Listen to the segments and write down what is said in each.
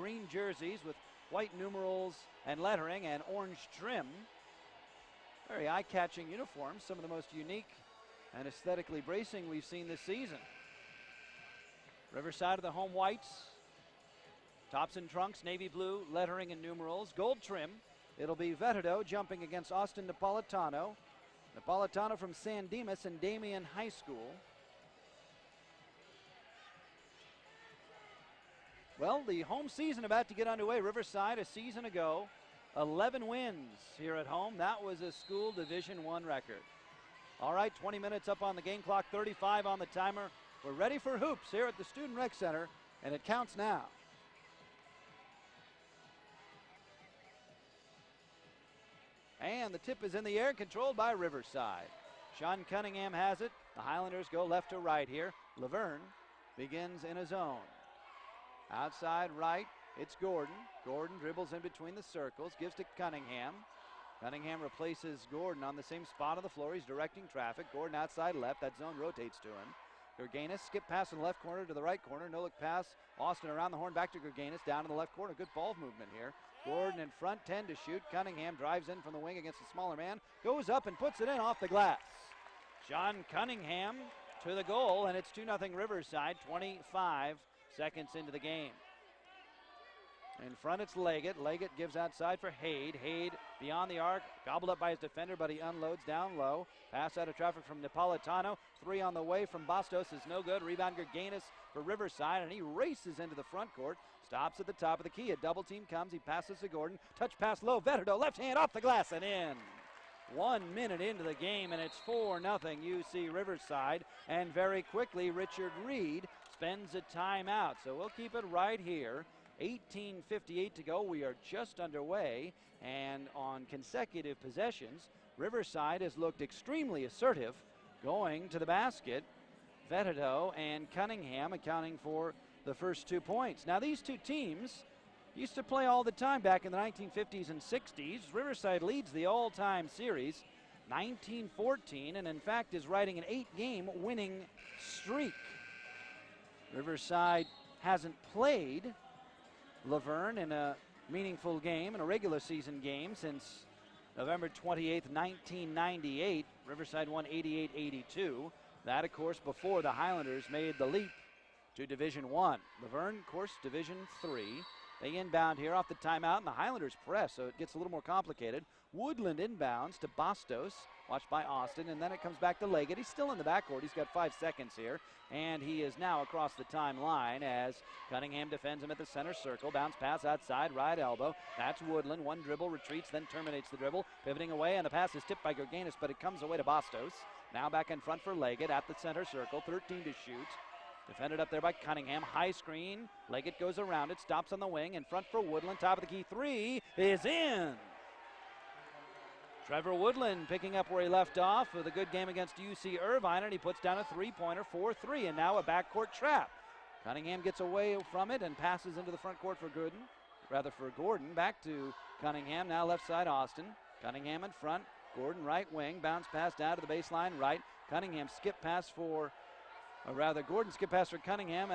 green jerseys with white numerals and lettering and orange trim. Very eye-catching uniforms, some of the most unique and aesthetically bracing we've seen this season. Riverside of the home whites. Tops and trunks, navy blue, lettering and numerals, gold trim. It'll be Vetado jumping against Austin Napolitano. Napolitano from San Dimas and Damien High School. Well, the home season about to get underway. Riverside a season ago, 11 wins here at home. That was a school Division I record. All right, 20 minutes up on the game clock, 35 on the timer. We're ready for hoops here at the Student Rec Center, and it counts now. And the tip is in the air, controlled by Riverside. Sean Cunningham has it. The Highlanders go left to right here. La Verne begins in a zone. Outside right, it's Gordon. Gordon dribbles in between the circles, gives to Cunningham. Cunningham replaces Gordon on the same spot of the floor. He's directing traffic. Gordon outside left. That zone rotates to him. Gerganis, skip pass in the left corner to the right corner. No look pass. Austin around the horn, back to Gerganis, down in the left corner. Good ball movement here. Gordon in front, 10 to shoot. Cunningham drives in from the wing against the smaller man. Goes up and puts it in off the glass. Sean Cunningham to the goal, and it's 2-0 Riverside, 25 seconds into the game. In front it's Leggett. Leggett gives outside for Hade. Hade beyond the arc, gobbled up by his defender, but he unloads down low. Pass out of traffic from Napolitano. 3 on the way from Bastos is no good. Rebound Gerganis for Riverside, and he races into the front court. Stops at the top of the key. A double team comes. He passes to Gordon. Touch pass low. Vetado left hand off the glass and in. 1 minute into the game, and it's 4-0 UC Riverside. And very quickly, Richard Reed spends a timeout. So we'll keep it right here. 18:58 to go. We are just underway, and on consecutive possessions, Riverside has looked extremely assertive going to the basket. Vetado and Cunningham accounting for the first 2 points. Now, these two teams used to play all the time back in the 1950s and 60s. Riverside leads the all-time series 19-14, and in fact is riding an 8-game winning streak. Riverside hasn't played La Verne in a meaningful game, in a regular season game, since November 28th, 1998. Riverside won 88-82. That, of course, before the Highlanders made the leap to Division I. La Verne, of course, Division III. They inbound here off the timeout, and the Highlanders press, so it gets a little more complicated. Woodland inbounds to Bastos, watched by Austin, and then it comes back to Leggett. He's still in the backcourt. He's got 5 seconds here, and he is now across the timeline as Cunningham defends him at the center circle. Bounce pass outside, right elbow. That's Woodland. 1 dribble, retreats, then terminates the dribble. Pivoting away, and the pass is tipped by Gerganis, but it comes away to Bastos. Now back in front for Leggett at the center circle. 13 to shoot. Defended up there by Cunningham. High screen. Leggett goes around it. Stops on the wing. In front for Woodland. Top of the key. 3 is in. Trevor Woodland picking up where he left off with a good game against UC Irvine, and he puts down a 3-pointer, 4-3, and now a backcourt trap. Cunningham gets away from it and passes into the front court for Gordon. Back to Cunningham. Now left side Austin. Cunningham in front. Gordon right wing. Bounce pass down to the baseline right. Cunningham skip pass for Gordon skip pass for Cunningham.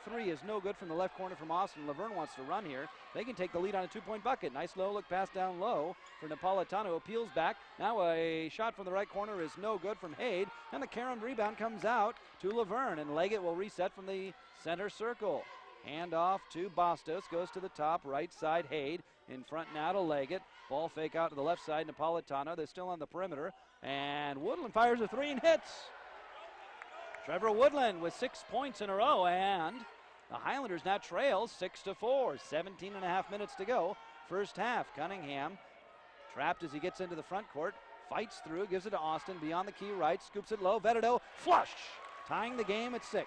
3 is no good from the left corner from Austin. La Verne wants to run here. They can take the lead on a 2-point bucket. Nice low look pass down low for Napolitano. Appeals back. Now a shot from the right corner is no good from Hade. And the Caron rebound comes out to La Verne. And Leggett will reset from the center circle. Hand off to Bastos. Goes to the top. Right side Hade. In front now to Leggett. Ball fake out to the left side. Napolitano. They're still on the perimeter. And Woodland fires a 3 and hits. Trevor Woodland with 6 points in a row, and the Highlanders now trail 6-4. 17 and a half minutes to go. First half. Cunningham trapped as he gets into the front court. Fights through, gives it to Austin. Beyond the key right, scoops it low. Vetado, flush! Tying the game at 6.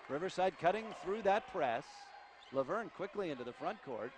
Riverside cutting through that press. La Verne quickly into the front court.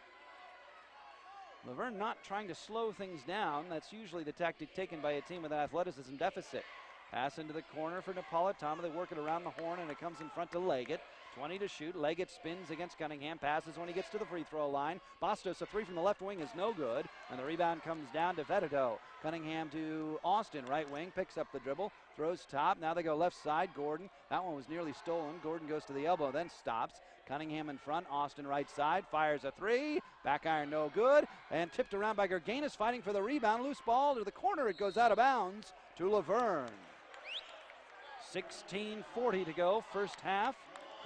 La Verne not trying to slow things down. That's usually the tactic taken by a team with an athleticism deficit. Pass into the corner for Napolitano. They work it around the horn, and it comes in front to Leggett. 20 to shoot. Leggett spins against Cunningham. Passes when he gets to the free throw line. Bastos, a 3 from the left wing is no good. And the rebound comes down to Vetado. Cunningham to Austin, right wing. Picks up the dribble. Throws top. Now they go left side. Gordon. That one was nearly stolen. Gordon goes to the elbow, then stops. Cunningham in front, Austin right side, fires a three, back iron no good, and tipped around by Gerganis fighting for the rebound. Loose ball to the corner, it goes out of bounds to La Verne. 16:40 to go, first half.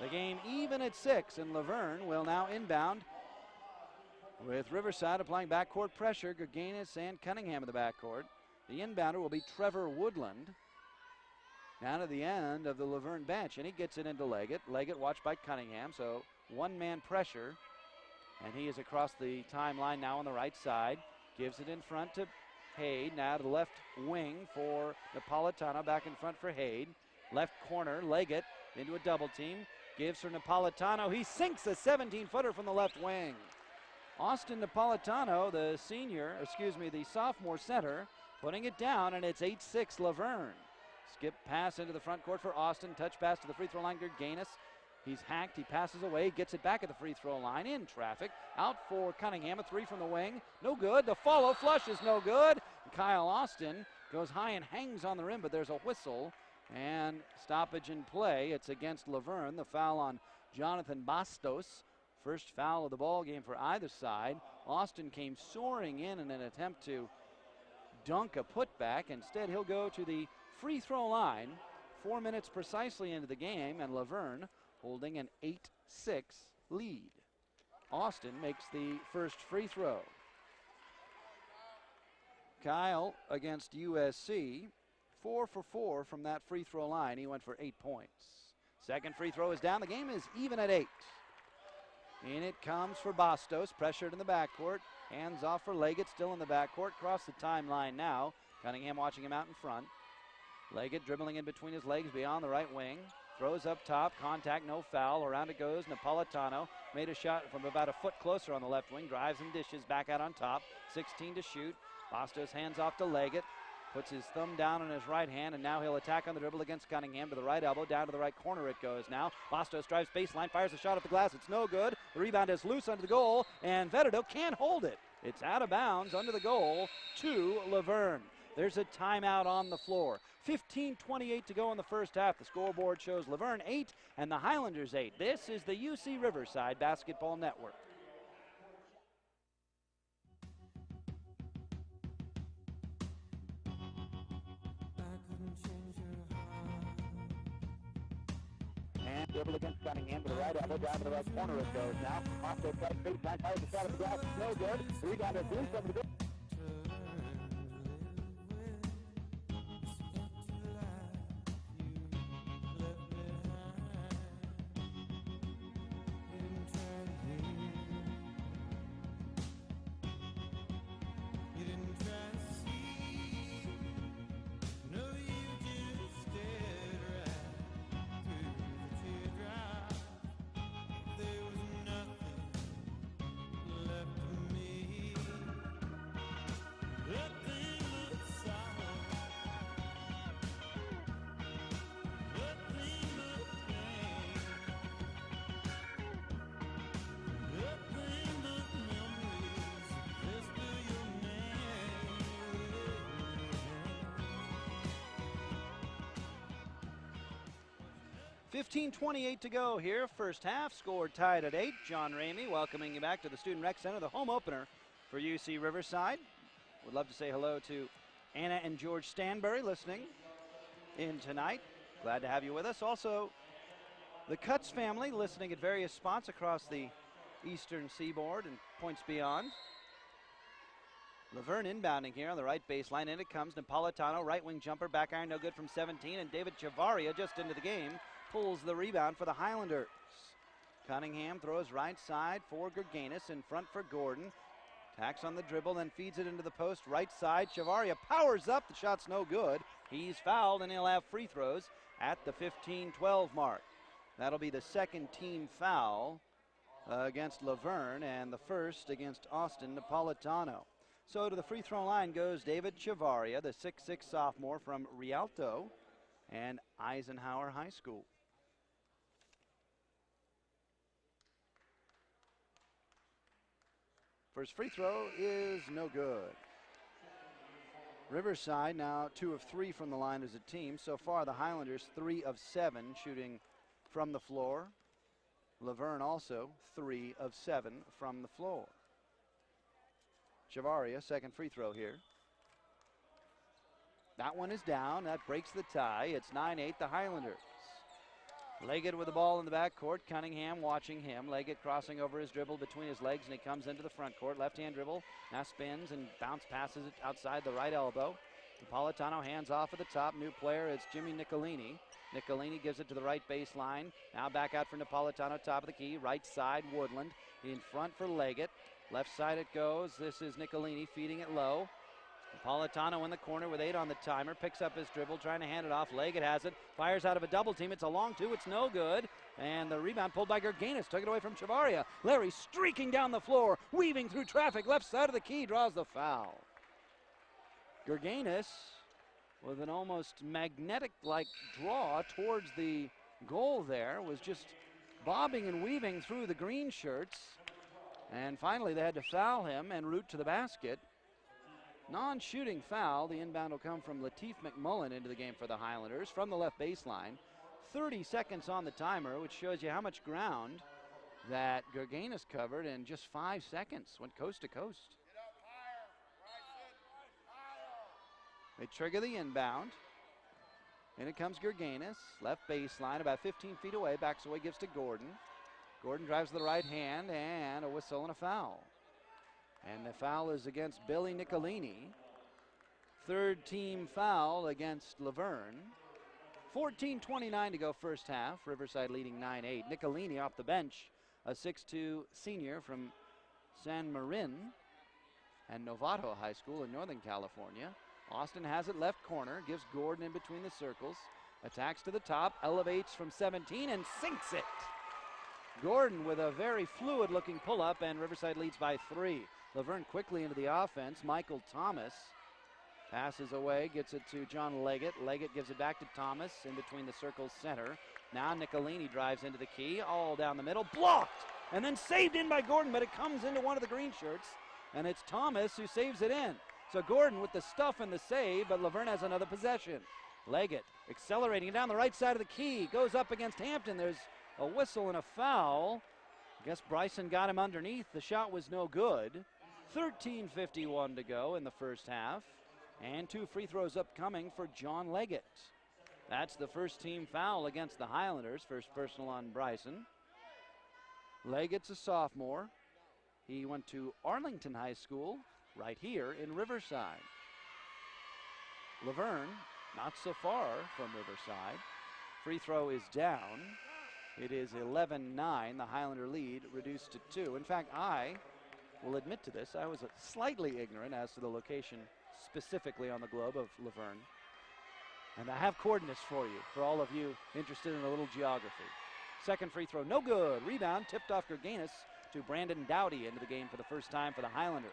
The game even at 6, and La Verne will now inbound with Riverside applying backcourt pressure. Gerganis and Cunningham in the backcourt. The inbounder will be Trevor Woodland. Down to the end of the La Verne bench, and he gets it into Leggett. Leggett watched by Cunningham, so one-man pressure. And he is across the timeline now on the right side. Gives it in front to Haid. Now to the left wing for Napolitano. Back in front for Haid. Left corner, Leggett into a double team. Gives for Napolitano. He sinks a 17-footer from the left wing. Austin Napolitano, the sophomore center, putting it down, and it's 8-6 La Verne. Skip pass into the front court for Austin. Touch pass to the free throw line, Gerganis. He's hacked, he passes away, gets it back at the free throw line, in traffic. Out for Cunningham, a three from the wing. No good, the follow flush is no good. Kyle Austin goes high and hangs on the rim, but there's a whistle and stoppage in play. It's against La Verne. The foul on Jonathan Bastos. First foul of the ball game for either side. Austin came soaring in an attempt to dunk a putback. Instead, he'll go to the free throw line. 4 minutes precisely into the game, and La Verne holding an 8-6 lead. Austin makes the first free throw. Kyle against USC, 4 for 4 from that free throw line. He went for 8 points. Second free throw is down. The game is even at 8. In it comes for Bastos, pressured in the backcourt. Hands off for Leggett, still in the backcourt. Cross the timeline now. Cunningham watching him out in front. Leggett dribbling in between his legs beyond the right wing. Throws up top, contact, no foul. Around it goes Napolitano. Made a shot from about a foot closer on the left wing. Drives and dishes, back out on top. 16 to shoot. Bastos hands off to Leggett. Puts his thumb down on his right hand, and now he'll attack on the dribble against Cunningham. To the right elbow, down to the right corner it goes now. Bastos drives baseline, fires a shot at the glass. It's no good. The rebound is loose under the goal, and Vetedo can't hold it. It's out of bounds under the goal to La Verne. There's a timeout on the floor. 15:28 to go in the first half. The scoreboard shows La Verne 8 and the Highlanders 8. This is the UC Riverside Basketball Network. And dribble against Cunningham to the right elbow, down to the right corner it goes now. Also tries baseline, fires the shot at the glass. No good. Rebound is loose over the goal. 15:28 to go here. First half, score tied at 8. John Ramey welcoming you back to the Student Rec Center, the home opener for UC Riverside. Would love to say hello to Anna and George Stanbury listening in tonight. Glad to have you with us. Also, the Cutts family listening at various spots across the eastern seaboard and points beyond. La Verne inbounding here on the right baseline. In it comes Napolitano, right wing jumper, back iron no good from 17, and David Chavaria just into the game pulls the rebound for the Highlanders. Cunningham throws right side for Gerganis, in front for Gordon. Tacks on the dribble, then feeds it into the post right side. Chavaria powers up, the shot's no good. He's fouled and he'll have free throws at the 15-12 mark. That'll be the second team foul against La Verne and the first against Austin Napolitano. So to the free throw line goes David Chavaria, the 6'6 sophomore from Rialto and Eisenhower High School. First free throw is no good. Riverside now 2 of 3 from the line as a team. So far the Highlanders 3 of 7 shooting from the floor. La Verne also 3 of 7 from the floor. Chavaria, second free throw here. That one is down. That breaks the tie. It's 9-8, the Highlanders. Leggett with the ball in the backcourt. Cunningham watching him. Leggett crossing over his dribble between his legs, and he comes into the front court. Left-hand dribble. Now spins and bounce passes it outside the right elbow. Napolitano hands off at the top. New player is Jimmy Nicolini. Nicolini gives it to the right baseline. Now back out for Napolitano, top of the key. Right side, Woodland. In front for Leggett. Left side it goes. This is Nicolini feeding it low. Napolitano in the corner with 8 on the timer. Picks up his dribble, trying to hand it off. Leggett has it. Fires out of a double team. It's a long two. It's no good. And the rebound pulled by Gerganis. Took it away from Chavaria. Larry streaking down the floor, weaving through traffic. Left side of the key, draws the foul. Gerganis with an almost magnetic-like draw towards the goal there, was just bobbing and weaving through the green shirts. And finally they had to foul him en route to the basket. Non-shooting foul. The inbound will come from Lateef McMullen into the game for the Highlanders from the left baseline. 30 seconds on the timer, which shows you how much ground that Gerganis covered in just 5 seconds. Went coast to coast. They trigger the inbound. In it comes Gerganis. Left baseline, about 15 feet away. Backs away, gives to Gordon. Gordon drives to the right hand, and a whistle and a foul. And the foul is against Billy Nicolini. Third team foul against La Verne. 14:29 to go first half. Riverside leading 9-8. Nicolini off the bench, a 6'2 senior from San Marin and Novato High School in Northern California. Austin has it left corner, gives Gordon in between the circles. Attacks to the top, elevates from 17 and sinks it. Gordon with a very fluid-looking pull-up, and Riverside leads by 3. La Verne quickly into the offense. Michael Thomas passes away, gets it to John Leggett. Leggett gives it back to Thomas in between the circles center. Now Nicolini drives into the key, all down the middle, blocked, and then saved in by Gordon, but it comes into one of the green shirts, and it's Thomas who saves it in. So Gordon with the stuff and the save, but La Verne has another possession. Leggett accelerating down the right side of the key, goes up against Hampton. There's a whistle and a foul. I guess Bryson got him underneath. The shot was no good. 13:51 to go in the first half. And 2 free throws upcoming for John Leggett. That's the first team foul against the Highlanders. First personal on Bryson. Leggett's a sophomore. He went to Arlington High School right here in Riverside. La Verne, not so far from Riverside. Free throw is down. It is 11-9, the Highlander lead reduced to 2. In fact, I will admit to this. I was slightly ignorant as to the location specifically on the globe of La Verne. And I have coordinates for you, for all of you interested in a little geography. Second free throw, no good. Rebound tipped off Gerganis to Brandon Dowdy into the game for the first time for the Highlanders.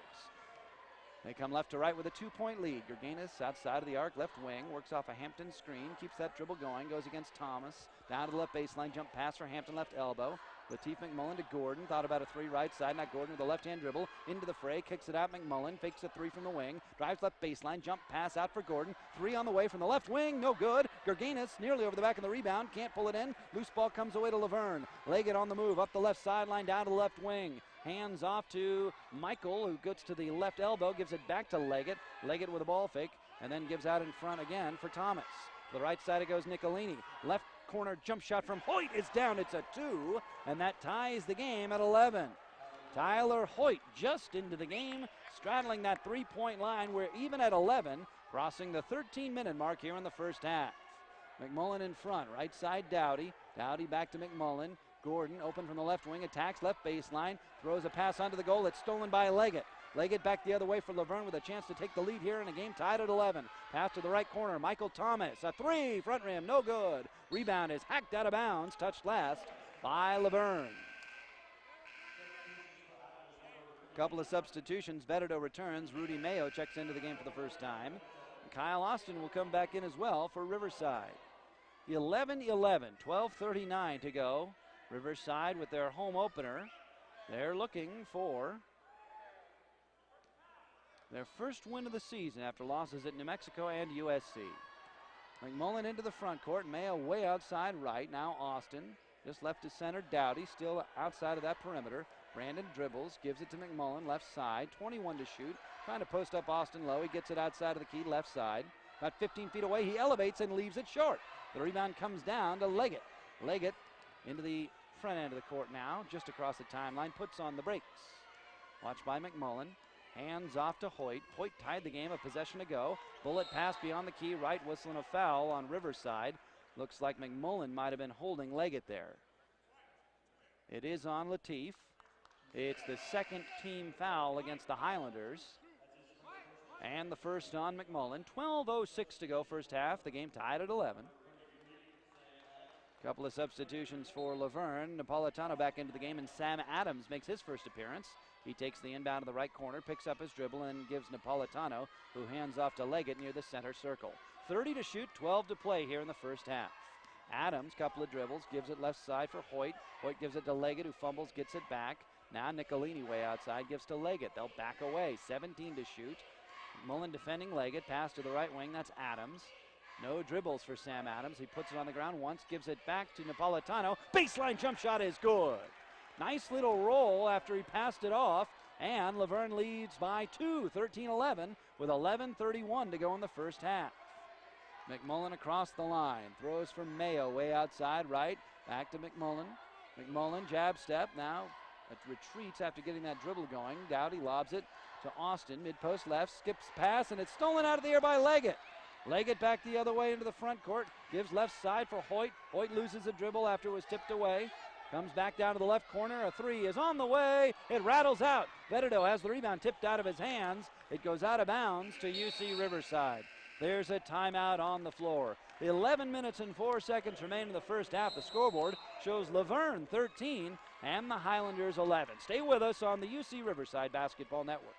They come left to right with a 2-point lead. Gerganis outside of the arc, left wing, works off a Hampton screen, keeps that dribble going, goes against Thomas. Down to the left baseline, jump pass for Hampton, left elbow. Lateef McMullen to Gordon, thought about a 3 right side. Now Gordon with a left-hand dribble, into the fray, kicks it out. McMullen fakes a 3 from the wing, drives left baseline, jump pass out for Gordon. 3 on the way from the left wing, no good. Gerganis nearly over the back of the rebound, can't pull it in. Loose ball comes away to La Verne. Leggett on the move, up the left sideline, down to the left wing. Hands off to Michael, who gets to the left elbow, gives it back to Leggett. Leggett with a ball fake, and then gives out in front again for Thomas. The right side it goes Nicolini. Left corner jump shot from Hoyt is down. It's a 2, and that ties the game at 11. Tyler Hoyt just into the game, straddling that 3-point line. We're even at 11, crossing the 13-minute mark here in the first half. McMullen in front, right side Dowdy. Dowdy back to McMullen. Gordon open from the left wing, attacks left baseline, throws a pass onto the goal. It's stolen by Leggett. Leggett back the other way for La Verne with a chance to take the lead here in a game tied at 11. Pass to the right corner, Michael Thomas, a 3, front rim, no good. Rebound is hacked out of bounds, touched last by La Verne. Couple of substitutions, Veteto returns, Rudy Mayo checks into the game for the first time. Kyle Austin will come back in as well for Riverside. 11-11, 12:39 to go. Riverside with their home opener. They're looking for their first win of the season after losses at New Mexico and USC. McMullen into the front court. Mayo way outside right. Now Austin Just left to center. Dowdy still outside of that perimeter. Brandon dribbles, gives it to McMullen, left side, 21 to shoot. Trying to post up Austin Lowe. He gets it outside of the key, left side. About 15 feet away, he elevates and leaves it short. The rebound comes down to Leggett. Leggett into the front end of the court now, just across the timeline, puts on the brakes. Watched by McMullen. Hands off to Hoyt. Hoyt tied the game, a possession to go. Bullet pass beyond the key, right, whistling a foul on Riverside. Looks like McMullen might have been holding Leggett there. It is on Latif. It's the second team foul against the Highlanders. And the first on McMullen. 12:06 to go first half. The game tied at 11. Couple of substitutions for La Verne. Napolitano back into the game, and Sam Adams makes his first appearance. He takes the inbound to the right corner, picks up his dribble, and gives Napolitano, who hands off to Leggett near the center circle. 30 to shoot, 12 to play here in the first half. Adams, couple of dribbles, gives it left side for Hoyt. Hoyt gives it to Leggett, who fumbles, gets it back. Now Nicolini way outside, gives to Leggett. They'll back away, 17 to shoot. Mullen defending Leggett, pass to the right wing, that's Adams. No dribbles for Sam Adams. He puts it on the ground once, gives it back to Napolitano. Baseline jump shot is good. Nice little roll after he passed it off, and La Verne leads by 2, 13-11, with 11:31 to go in the first half. McMullen across the line, throws from Mayo way outside right, back to McMullen. McMullen jab step, now it retreats after getting that dribble going. Dowdy lobs it to Austin, mid-post left, skips pass, and it's stolen out of the air by Leggett. Leggett back the other way into the front court, gives left side for Hoyt. Hoyt loses a dribble after it was tipped away. Comes back down to the left corner, a three is on the way, it rattles out. Vetedo has the rebound tipped out of his hands. It goes out of bounds to UC Riverside. There's a timeout on the floor. 11 minutes and 4 seconds remain in the first half. The scoreboard shows La Verne 13 and the Highlanders 11. Stay with us on the UC Riverside Basketball Network.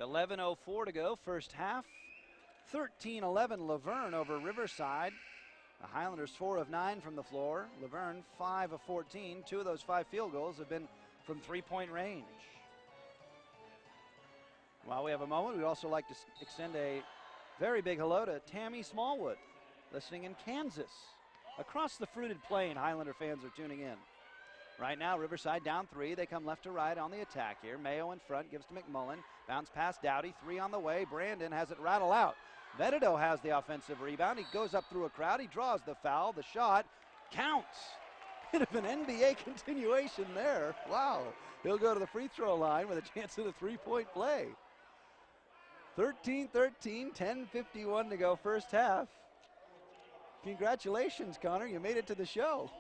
.11:04 to go, first half. 13-11 La Verne over Riverside. The Highlanders 4 of 9 from the floor. La Verne 5 of 14. 2 of those 5 field goals have been from three-point range. While we have a moment, we'd also like to extend a very big hello to Tammy Smallwood, listening in Kansas. Across the fruited plain, Highlander fans are tuning in. Right now, Riverside down 3. They come left to right on the attack here. Mayo in front, gives to McMullen. Bounce pass Dowdy, 3 on the way. Brandon has it rattle out. Vetedo has the offensive rebound. He goes up through a crowd. He draws the foul. The shot counts. Bit of an NBA continuation there. Wow. He'll go to the free throw line with a chance at a three-point play. 13-13, 10:51 to go first half. Congratulations, Connor. You made it to the show.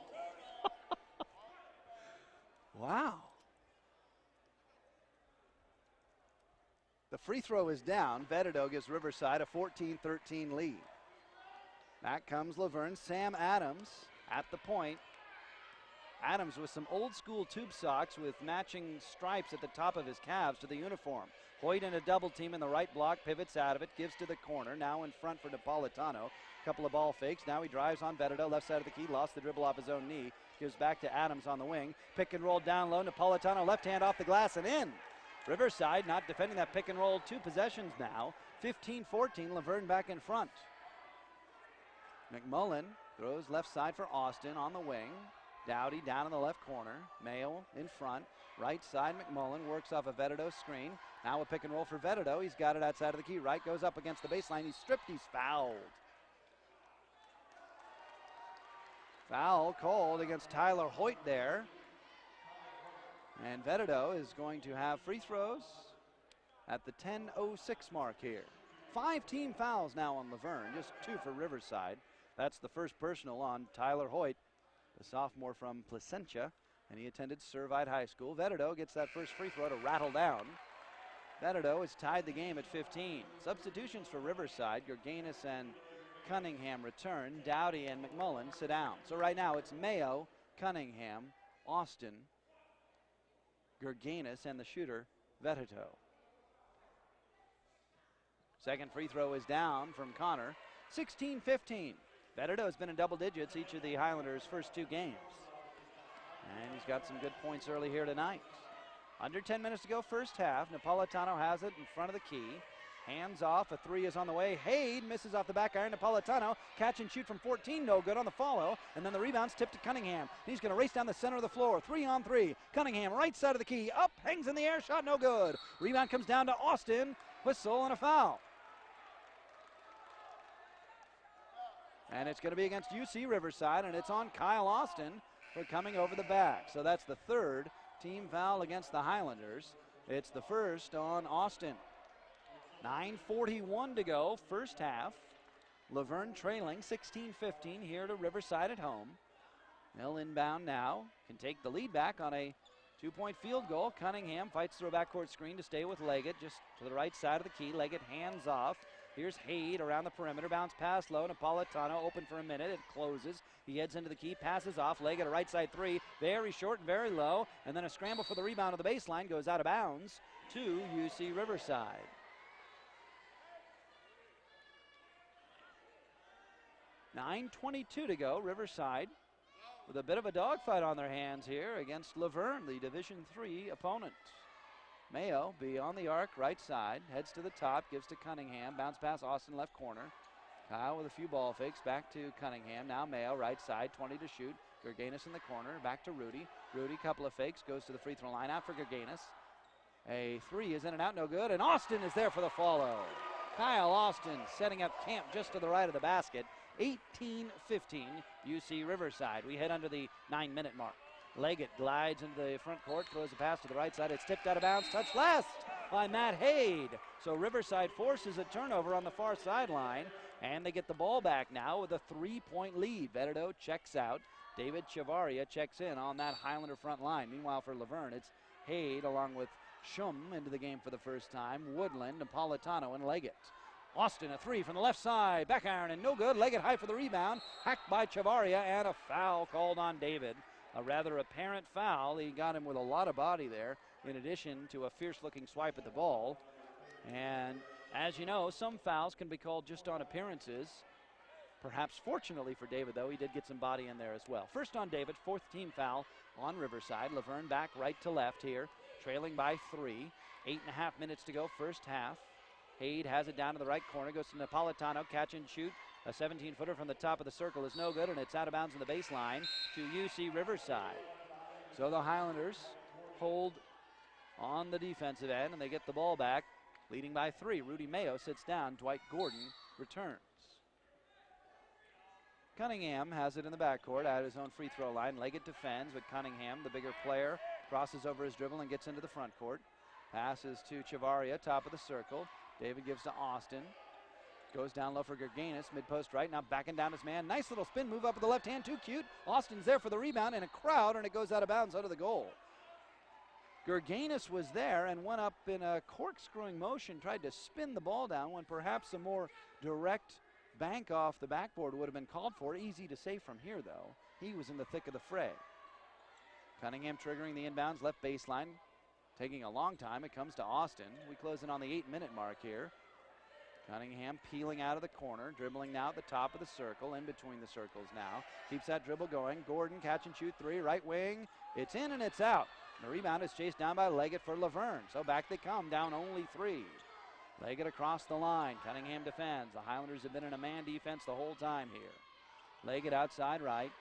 Wow. The free throw is down. Vetedo gives Riverside a 14-13 lead. Back comes La Verne. Sam Adams at the point. Adams with some old school tube socks with matching stripes at the top of his calves to the uniform. Hoyt in a double team in the right block, pivots out of it, gives to the corner. Now in front for Napolitano. Couple of ball fakes. Now he drives on Vetedo, left side of the key, lost the dribble off his own knee. Gives back to Adams on the wing. Pick and roll down low. Napolitano left hand off the glass and in. Riverside not defending that pick and roll. 2 possessions now. 15-14. La Verne back in front. McMullen throws left side for Austin on the wing. Dowdy down in the left corner. Mayo in front. Right side, McMullen works off a Veteto screen. Now a pick and roll for Veteto. He's got it outside of the key. Right goes up against the baseline. He's stripped. He's fouled. Foul called against Tyler Hoyt there. And Veteto is going to have free throws at the 10:06 mark here. 5 team fouls now on La Verne, just 2 for Riverside. That's the first personal on Tyler Hoyt, the sophomore from Placentia, and he attended Servite High School. Veteto gets that first free throw to rattle down. Veteto has tied the game at 15. Substitutions for Riverside. Gerganis and Cunningham return. Dowdy and McMullen sit down. So right now it's Mayo, Cunningham, Austin, Gerganis, and the shooter, Veteto. Second free throw is down from Connor. 16-15. Veteto has been in double digits each of the Highlanders' first 2 games. And he's got some good points early here tonight. Under 10 minutes to go, first half. Napolitano has it in front of the key. Hands off, a 3 is on the way. Haid misses off the back iron. Napolitano, catch and shoot from 14, no good on the follow. And then the rebound's tipped to Cunningham. He's going to race down the center of the floor. 3 on 3. Cunningham, right side of the key. Up, hangs in the air, shot no good. Rebound comes down to Austin. Whistle and a foul. And it's going to be against UC Riverside, and it's on Kyle Austin for coming over the back. So that's the 3rd team foul against the Highlanders. It's the first on Austin. 9:41 to go, first half. La Verne trailing 16-15 here to Riverside at home. They'll inbound now, can take the lead back on a 2-point field goal. Cunningham fights through a backcourt screen to stay with Leggett, just to the right side of the key. Leggett hands off. Here's Haid around the perimeter, bounce pass low. Napolitano open for a minute, it closes. He heads into the key, passes off. Leggett a right side 3, very short and very low. And then a scramble for the rebound on the baseline, goes out of bounds to UC Riverside. $9:22 to go. Riverside with a bit of a dogfight on their hands here against La Verne, the Division III opponent. Mayo be on the arc, right side, heads to the top, gives to Cunningham, bounce pass Austin left corner. Kyle with a few ball fakes, back to Cunningham, now Mayo right side, 20 to shoot. Gerganis in the corner, back to Rudy. Rudy, couple of fakes, goes to the free throw line, out for Gerganis. A 3 is in and out, no good, and Austin is there for the follow. Kyle Austin setting up camp just to the right of the basket. 18-15, UC Riverside. We head under the 9-minute mark. Leggett glides into the front court, throws a pass to the right side. It's tipped out of bounds, touched last by Matt Haid. So Riverside forces a turnover on the far sideline, and they get the ball back now with a 3-point lead. Veteto checks out. David Chavaria checks in on that Highlander front line. Meanwhile for La Verne, it's Haid along with Schum into the game for the first time. Woodland, Napolitano, and Leggett. Austin, a 3 from the left side, back iron, and no good. Leggett high for the rebound, hacked by Chavaria, and a foul called on David. A rather apparent foul. He got him with a lot of body there, in addition to a fierce-looking swipe at the ball. And as you know, some fouls can be called just on appearances. Perhaps fortunately for David, though, he did get some body in there as well. First on David, 4th team foul on Riverside. La Verne back right to left here, trailing by 3. 8.5 minutes to go, first half. Haid has it down to the right corner, goes to Napolitano, catch and shoot. A 17-footer from the top of the circle is no good, and it's out of bounds on the baseline to UC Riverside. So the Highlanders hold on the defensive end, and they get the ball back, leading by 3. Rudy Mayo sits down. Dwight Gordon returns. Cunningham has it in the backcourt at his own free throw line. Leggett defends, but Cunningham, the bigger player, crosses over his dribble and gets into the front court. Passes to Chavaria, top of the circle. David gives to Austin. Goes down low for Gerganis, mid-post right, now backing down his man. Nice little spin move up with the left hand, too cute. Austin's there for the rebound in a crowd, and it goes out of bounds out of the goal. Gerganis was there and went up in a corkscrewing motion, tried to spin the ball down when perhaps a more direct bank off the backboard would have been called for. Easy to say from here, though. He was in the thick of the fray. Cunningham triggering the inbounds, left baseline. Taking a long time, it comes to Austin. We close in on the 8-minute mark here. Cunningham peeling out of the corner, dribbling now at the top of the circle, in between the circles now. Keeps that dribble going. Gordon catch and shoot 3, right wing. It's in and it's out. The rebound is chased down by Leggett for La Verne. So back they come, down only 3. Leggett across the line. Cunningham defends. The Highlanders have been in a man defense the whole time here. Leggett outside right.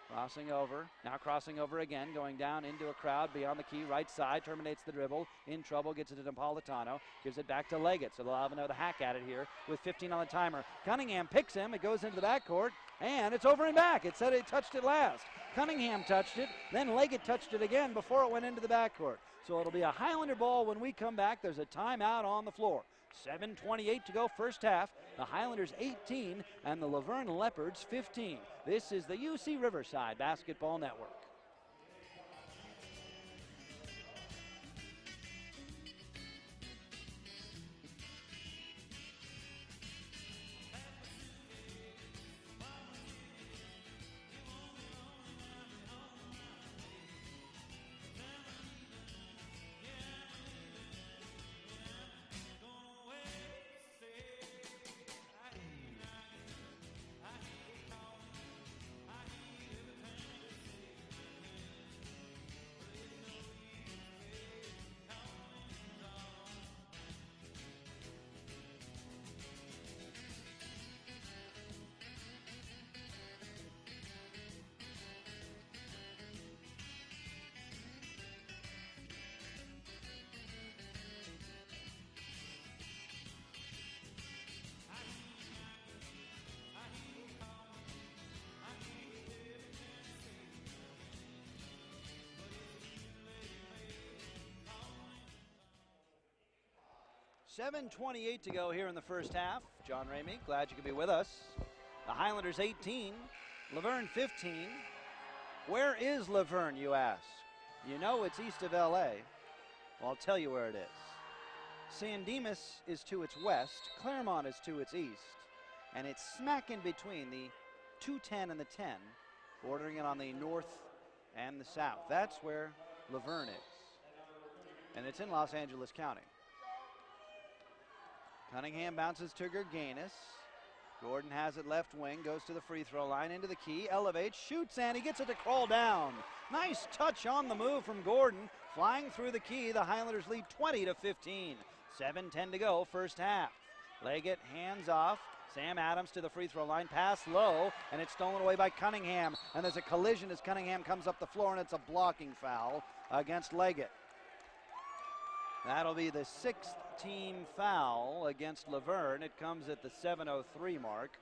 Crossing over, now crossing over again, going down into a crowd beyond the key, right side, terminates the dribble, in trouble, gets it to Napolitano, gives it back to Leggett, so they'll have another hack at it here with 15 on the timer. Cunningham picks him, it goes into the backcourt, and it's over and back. It said it touched it last. Cunningham touched it, then Leggett touched it again before it went into the backcourt. So it'll be a Highlander ball when we come back. There's a timeout on the floor. 7:28 to go first half. The Highlanders 18 and the La Verne Leopards 15. This is the UC Riverside Basketball Network. $7:28 to go here in the first half. John Ramey, glad you could be with us. The Highlanders 18, La Verne 15. Where is La Verne, you ask? You know it's east of LA. Well, I'll tell you where it is. San Dimas is to its west, Claremont is to its east, and it's smack in between the 210 and the 10, bordering it on the north and the south. That's where La Verne is, and it's in Los Angeles County. Cunningham bounces to Gerganis. Gordon has it left wing, goes to the free throw line, into the key, elevates, shoots, and he gets it to crawl down. Nice touch on the move from Gordon. Flying through the key, the Highlanders lead 20-15. 7:10 to go, first half. Leggett hands off. Sam Adams to the free throw line, pass low, and it's stolen away by Cunningham. And there's a collision as Cunningham comes up the floor, and it's a blocking foul against Leggett. That'll be the 6th team foul against La Verne. It comes at the 7:03 mark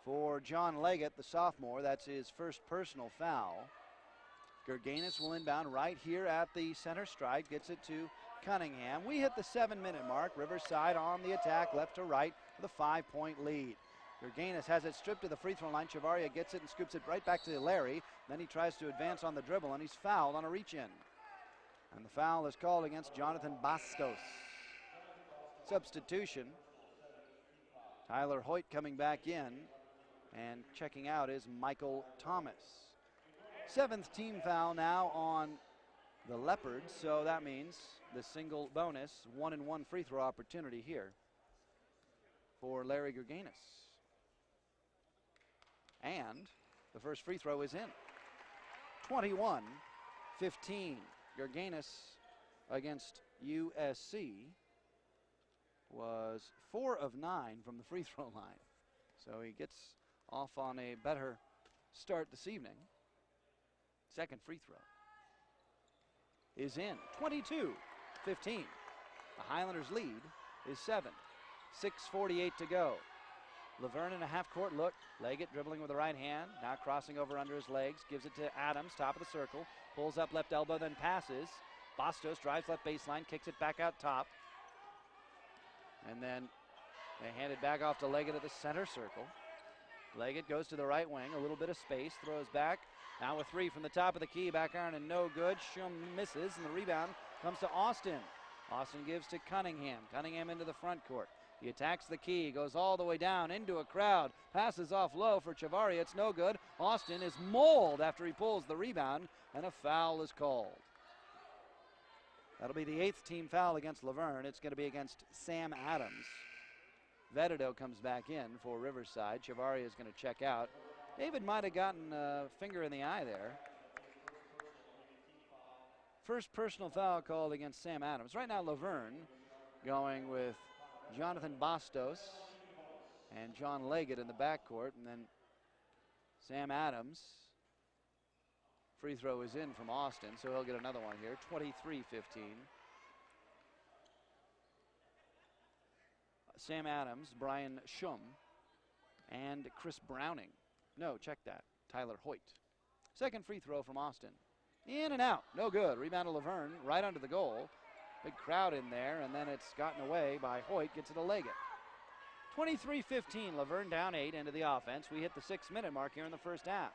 for John Leggett, the sophomore. That's his first personal foul. Gerganis will inbound right here at the center stripe, gets it to Cunningham. We hit the 7-minute mark. Riverside on the attack, left to right, with a 5-point lead. Gerganis has it stripped to the free throw line. Chavaria gets it and scoops it right back to Larry. Then he tries to advance on the dribble, and he's fouled on a reach-in. And the foul is called against Jonathan Bastos. Substitution. Tyler Hoyt coming back in, and checking out is Michael Thomas. 7th team foul now on the Leopards, so that means the single bonus 1-and-1 free throw opportunity here for Larry Gerganis. And the first free throw is in. 21-15. Gerganis against USC was 4 of 9 from the free throw line. So he gets off on a better start this evening. Second free throw is in. 22-15. The Highlanders lead is 7. 6:48 to go. La Verne in a half-court look. Leggett dribbling with the right hand. Now crossing over under his legs. Gives it to Adams, top of the circle. Pulls up left elbow, then passes. Bastos drives left baseline, kicks it back out top. And then they hand it back off to Leggett at the center circle. Leggett goes to the right wing, a little bit of space, throws back. Now with 3 from the top of the key, back iron and no good. Shum misses, and the rebound comes to Austin. Austin gives to Cunningham. Cunningham into the front court. He attacks the key, goes all the way down into a crowd, passes off low for Chavaria. It's no good. Austin is mauled after he pulls the rebound, and a foul is called. That'll be the 8th team foul against La Verne. It's going to be against Sam Adams. Vededo comes back in for Riverside. Chavaria is going to check out. David might have gotten a finger in the eye there. First personal foul called against Sam Adams. Right now, La Verne going with Jonathan Bastos and John Leggett in the backcourt, and then Sam Adams Free throw is in from Austin, so he'll get another one here, 23-15. Sam Adams, Brian Shum, and Chris Browning. No, check that, Tyler Hoyt. Second free throw from Austin. In and out, no good. Rebound to La Verne, right under the goal. Big crowd in there, and then it's gotten away by Hoyt, gets it to Leggett. 23-15, La Verne down 8 into the offense. We hit the 6-minute mark here in the first half.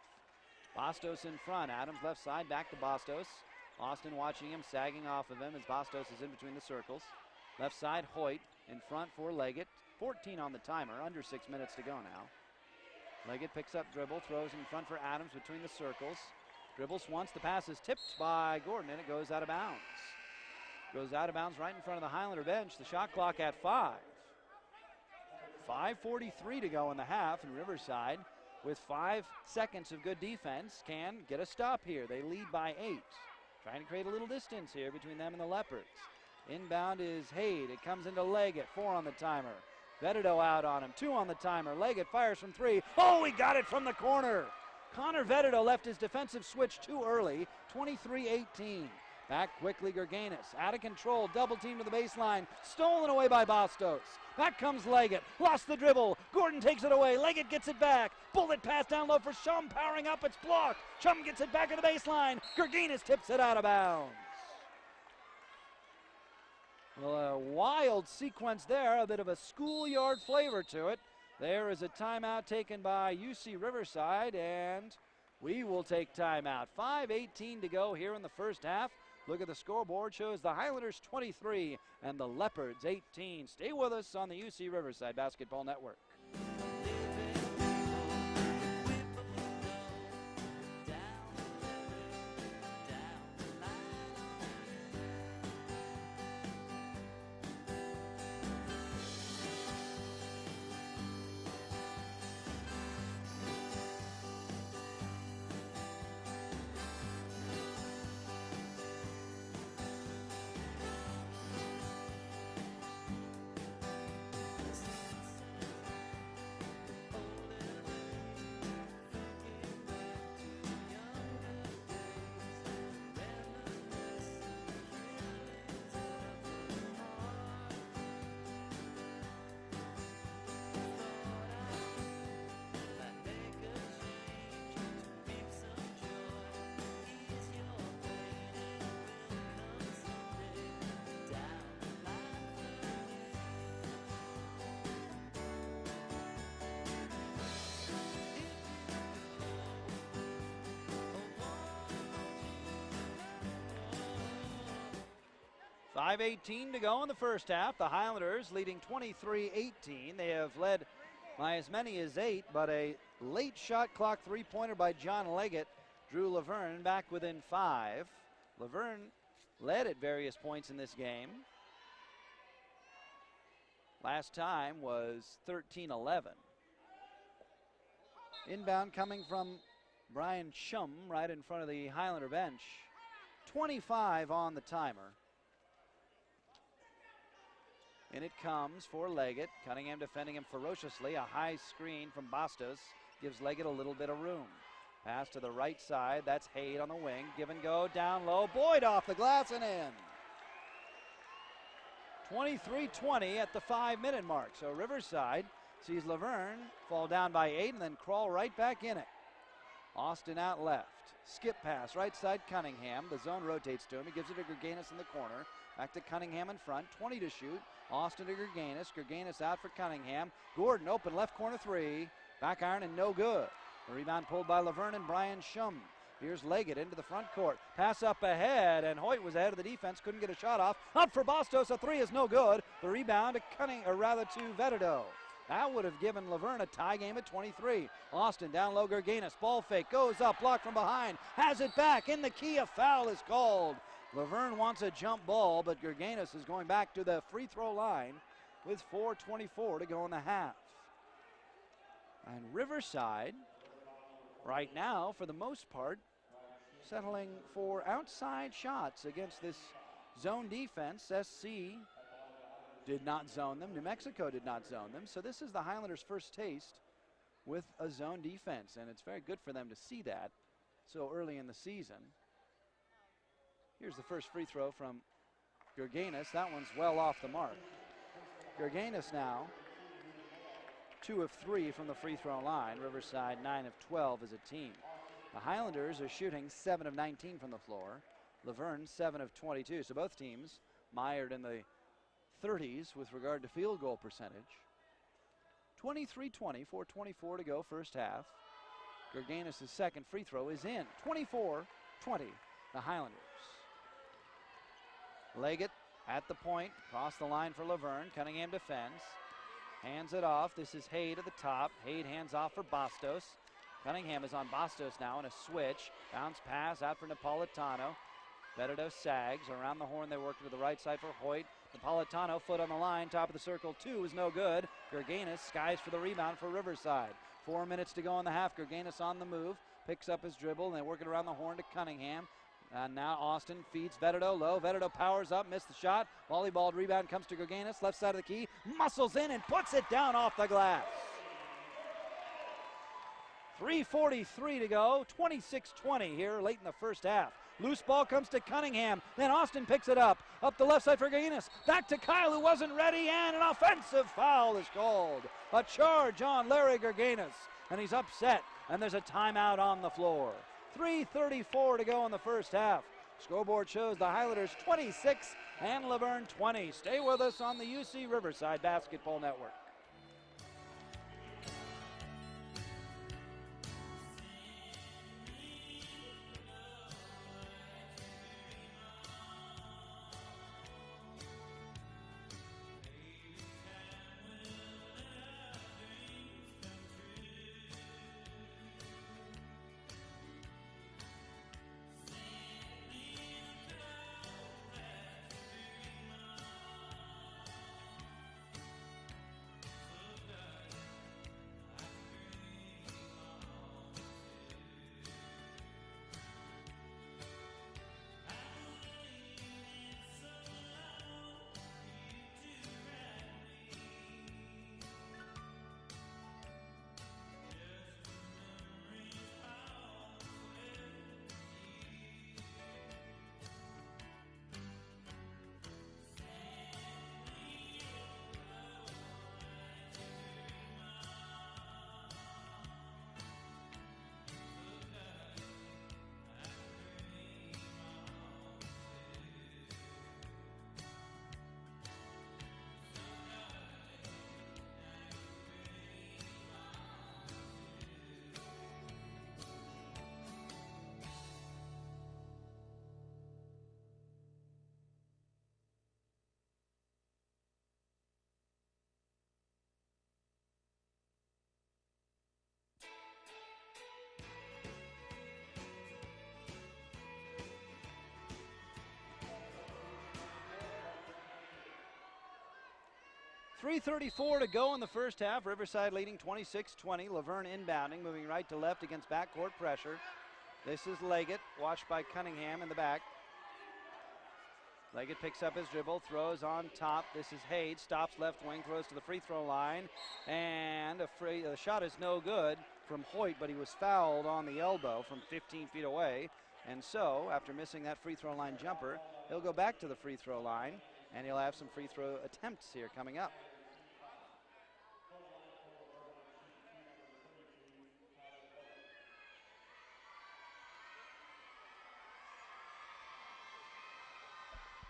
Bastos in front, Adams left side, back to Bastos. Austin watching him, sagging off of him as Bastos is in between the circles. Left side, Hoyt in front for Leggett. 14 on the timer, under 6 minutes to go now. Leggett picks up dribble, throws in front for Adams between the circles. Dribbles once, the pass is tipped by Gordon, and it goes out of bounds. Goes out of bounds right in front of the Highlander bench. The shot clock at 5. 5:43 to go in the half, and Riverside, with 5 seconds of good defense, can get a stop here. They lead by 8. Trying to create a little distance here between them and the Leopards. Inbound is Haid. It comes into Leggett, 4 on the timer. Vetito out on him, 2 on the timer. Leggett fires from 3. Oh, he got it from the corner. Connor Vetito left his defensive switch too early, 23-18. Back quickly, Gerganis, out of control, double team to the baseline, stolen away by Bastos. Back comes Leggett, lost the dribble, Gordon takes it away, Leggett gets it back, bullet pass down low for Shum, powering up, it's blocked. Shum gets it back to the baseline, Gerganis tips it out of bounds. Well, a wild sequence there, a bit of a schoolyard flavor to it. There is a timeout taken by UC Riverside, and we will take timeout. 5:18 to go here in the first half. Look at the scoreboard, shows the Highlanders 23 and the Leopards 18. Stay with us on the UC Riverside Basketball Network. 5:18 to go in the first half. The Highlanders leading 23-18. They have led by as many as 8, but a late shot clock three-pointer by John Leggett drew La Verne back within 5. La Verne led at various points in this game. Last time was 13-11. Inbound coming from Brian Shum right in front of the Highlander bench. 25 on the timer. And it comes for Leggett. Cunningham defending him ferociously. A high screen from Bastos gives Leggett a little bit of room. Pass to the right side. That's Haid on the wing. Give and go down low. Boyd off the glass and in. 23-20 at the 5-minute mark. So Riverside sees La Verne fall down by 8 and then crawl right back in it. Austin out left. Skip pass, right side Cunningham. The zone rotates to him. He gives it to Gerganis in the corner. Back to Cunningham in front. 20 to shoot. Austin to Gerganis. Gerganis out for Cunningham. Gordon open left corner 3. Back iron and no good. The rebound pulled by La Verne and Brian Shum. Here's Leggett into the front court. Pass up ahead, and Hoyt was ahead of the defense. Couldn't get a shot off. Up for Bastos. A 3 is no good. The rebound to to Vetito. That would have given La Verne a tie game at 23. Austin down low, Gerganis. Ball fake. Goes up. Blocked from behind. Has it back. In the key. A foul is called. La Verne wants a jump ball, but Gerganis is going back to the free throw line with 4:24 to go in the half. And Riverside, right now, for the most part, settling for outside shots against this zone defense. SC did not zone them. New Mexico did not zone them. So this is the Highlanders' first taste with a zone defense, and it's very good for them to see that. so early in the season. Here's the first free throw from Gerganis. That one's well off the mark. Gerganis now 2 of 3 from the free throw line. Riverside 9 of 12 as a team. The Highlanders are shooting 7 of 19 from the floor. La Verne 7 of 22. So both teams mired in the 30s with regard to field goal percentage. 23-20, 4:24 to go first half. Gerganis' second free throw is in. 24-20, the Highlanders. Leggett at the point, across the line for La Verne. Cunningham defends, hands it off. This is Haid at the top. Haid hands off for Bastos. Cunningham is on Bastos now in a switch. Bounce pass out for Napolitano. Veredo sags around the horn. They work to the right side for Hoyt. Napolitano, foot on the line, top of the circle, 2 is no good. Gerganis skies for the rebound for Riverside. 4 minutes to go in the half. Gerganis on the move, picks up his dribble, and they work it around the horn to Cunningham. And now Austin feeds Veredo low. Veredo powers up, missed the shot. Volleyball rebound comes to Gerganis, left side of the key, muscles in and puts it down off the glass. 3:43 to go, 26-20 here late in the first half. Loose ball comes to Cunningham, then Austin picks it up the left side for Gerganis. Back to Kyle, who wasn't ready, and an offensive foul is called. A charge on Larry Gerganis, and he's upset, and there's a timeout on the floor. 3:34 to go in the first half. Scoreboard shows the Highlanders 26 and La Verne 20. Stay with us on the UC Riverside Basketball Network. .334 to go in the first half. Riverside leading 26-20. La Verne inbounding, moving right to left against backcourt pressure. This is Leggett, watched by Cunningham in the back. Leggett picks up his dribble, throws on top. This is Haid, stops left wing, throws to the free throw line. And the shot is no good from Hoyt, but he was fouled on the elbow from 15 feet away. And so, after missing that free throw line jumper, he'll go back to the free throw line, and he'll have some free throw attempts here coming up.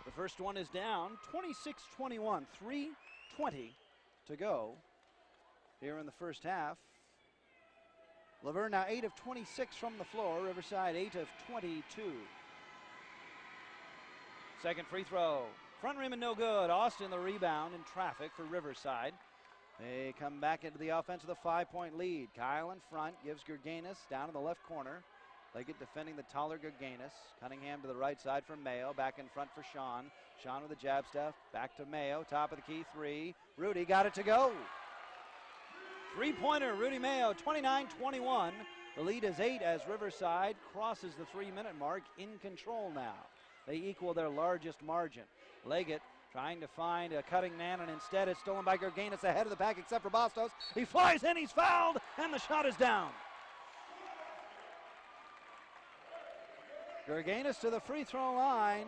The first one is down, 26-21, 3:20 to go here in the first half. La Verne now 8 of 26 from the floor. Riverside 8 of 22. Second free throw. Front rim and no good. Austin the rebound in traffic for Riverside. They come back into the offense with a 5-point lead. Kyle in front, gives Gerganis down in the left corner. Leggett defending the taller Gerganis. Cunningham to the right side for Mayo. Back in front for Sean. Sean with the jab step. Back to Mayo. Top of the key, 3. Rudy got it to go. Three-pointer, Rudy Mayo, 29-21. The lead is 8 as Riverside crosses the 3-minute mark, in control now. They equal their largest margin. Leggett trying to find a cutting man, and instead it's stolen by Gerganis ahead of the pack except for Bastos. He flies in, he's fouled, and the shot is down. Gerganis to the free throw line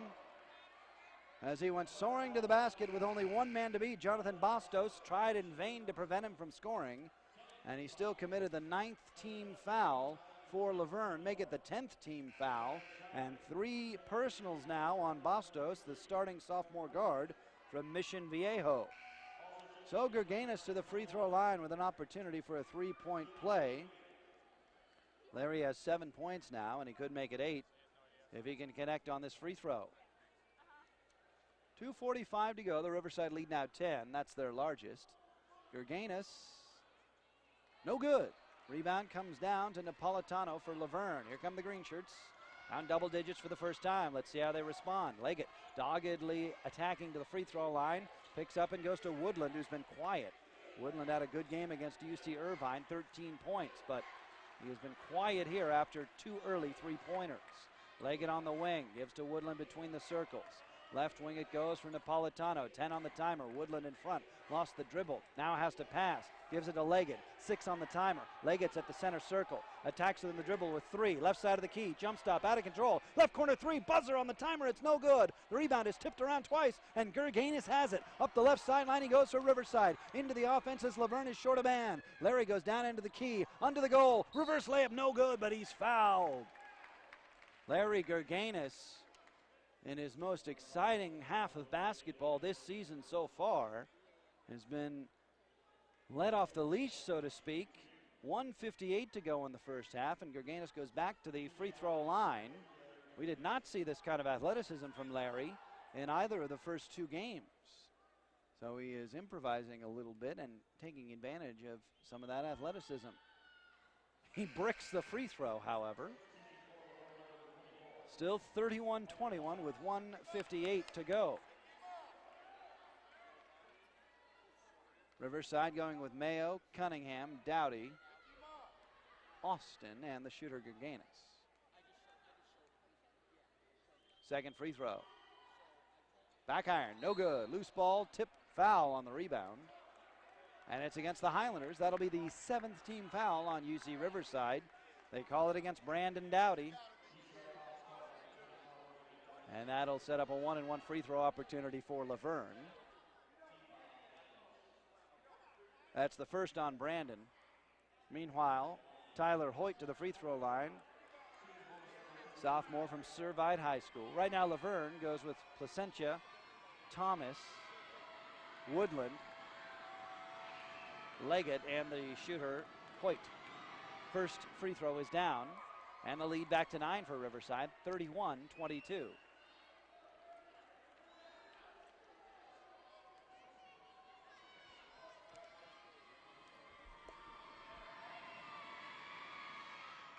as he went soaring to the basket with only one man to beat. Jonathan Bastos tried in vain to prevent him from scoring, and he still committed the 9th team foul for La Verne, make it the 10th team foul, and 3 personals now on Bastos, the starting sophomore guard from Mission Viejo. So Gerganis to the free throw line with an opportunity for a 3-point play. Larry has 7 points now, and he could make it 8 if he can connect on this free throw. 2:45 to go. The Riverside lead now 10. That's their largest. Gerganis, no good. Rebound comes down to Napolitano for La Verne. Here come the green shirts. Down double digits for the first time. Let's see how they respond. Leggett doggedly attacking to the free throw line. Picks up and goes to Woodland, who's been quiet. Woodland had a good game against UC Irvine, 13 points, but he has been quiet here after 2 early three-pointers. Leggett on the wing, gives to Woodland between the circles. Left wing it goes for Napolitano, 10 on the timer. Woodland in front, lost the dribble, now has to pass. Gives it to Leggett, 6 on the timer. Leggett's at the center circle, attacks within the dribble with 3. Left side of the key, jump stop, out of control. Left corner 3, buzzer on the timer, it's no good. The rebound is tipped around twice, and Gerganis has it. Up the left sideline, he goes for Riverside. Into the offense as La Verne is short of man. Larry goes down into the key, under the goal. Reverse layup, no good, but he's fouled. Larry Gerganis, in his most exciting half of basketball this season so far, has been let off the leash, so to speak. 1:58 to go in the first half, and Gerganis goes back to the free throw line. We did not see this kind of athleticism from Larry in either of the first 2 games. So he is improvising a little bit and taking advantage of some of that athleticism. He bricks the free throw, however. Still 31-21 with 1:58 to go. Riverside going with Mayo, Cunningham, Dowdy, Austin, and the shooter Gerganis. Second free throw. Back iron, no good. Loose ball, tip, foul on the rebound. And it's against the Highlanders. That'll be the 7th team foul on UC Riverside. They call it against Brandon Dowdy. And that'll set up a 1-and-1 free throw opportunity for La Verne. That's the first on Brandon. Meanwhile, Tyler Hoyt to the free throw line. Sophomore from Servite High School. Right now, La Verne goes with Placentia, Thomas, Woodland, Leggett, and the shooter, Hoyt. First free throw is down, and the lead back to 9 for Riverside, 31-22.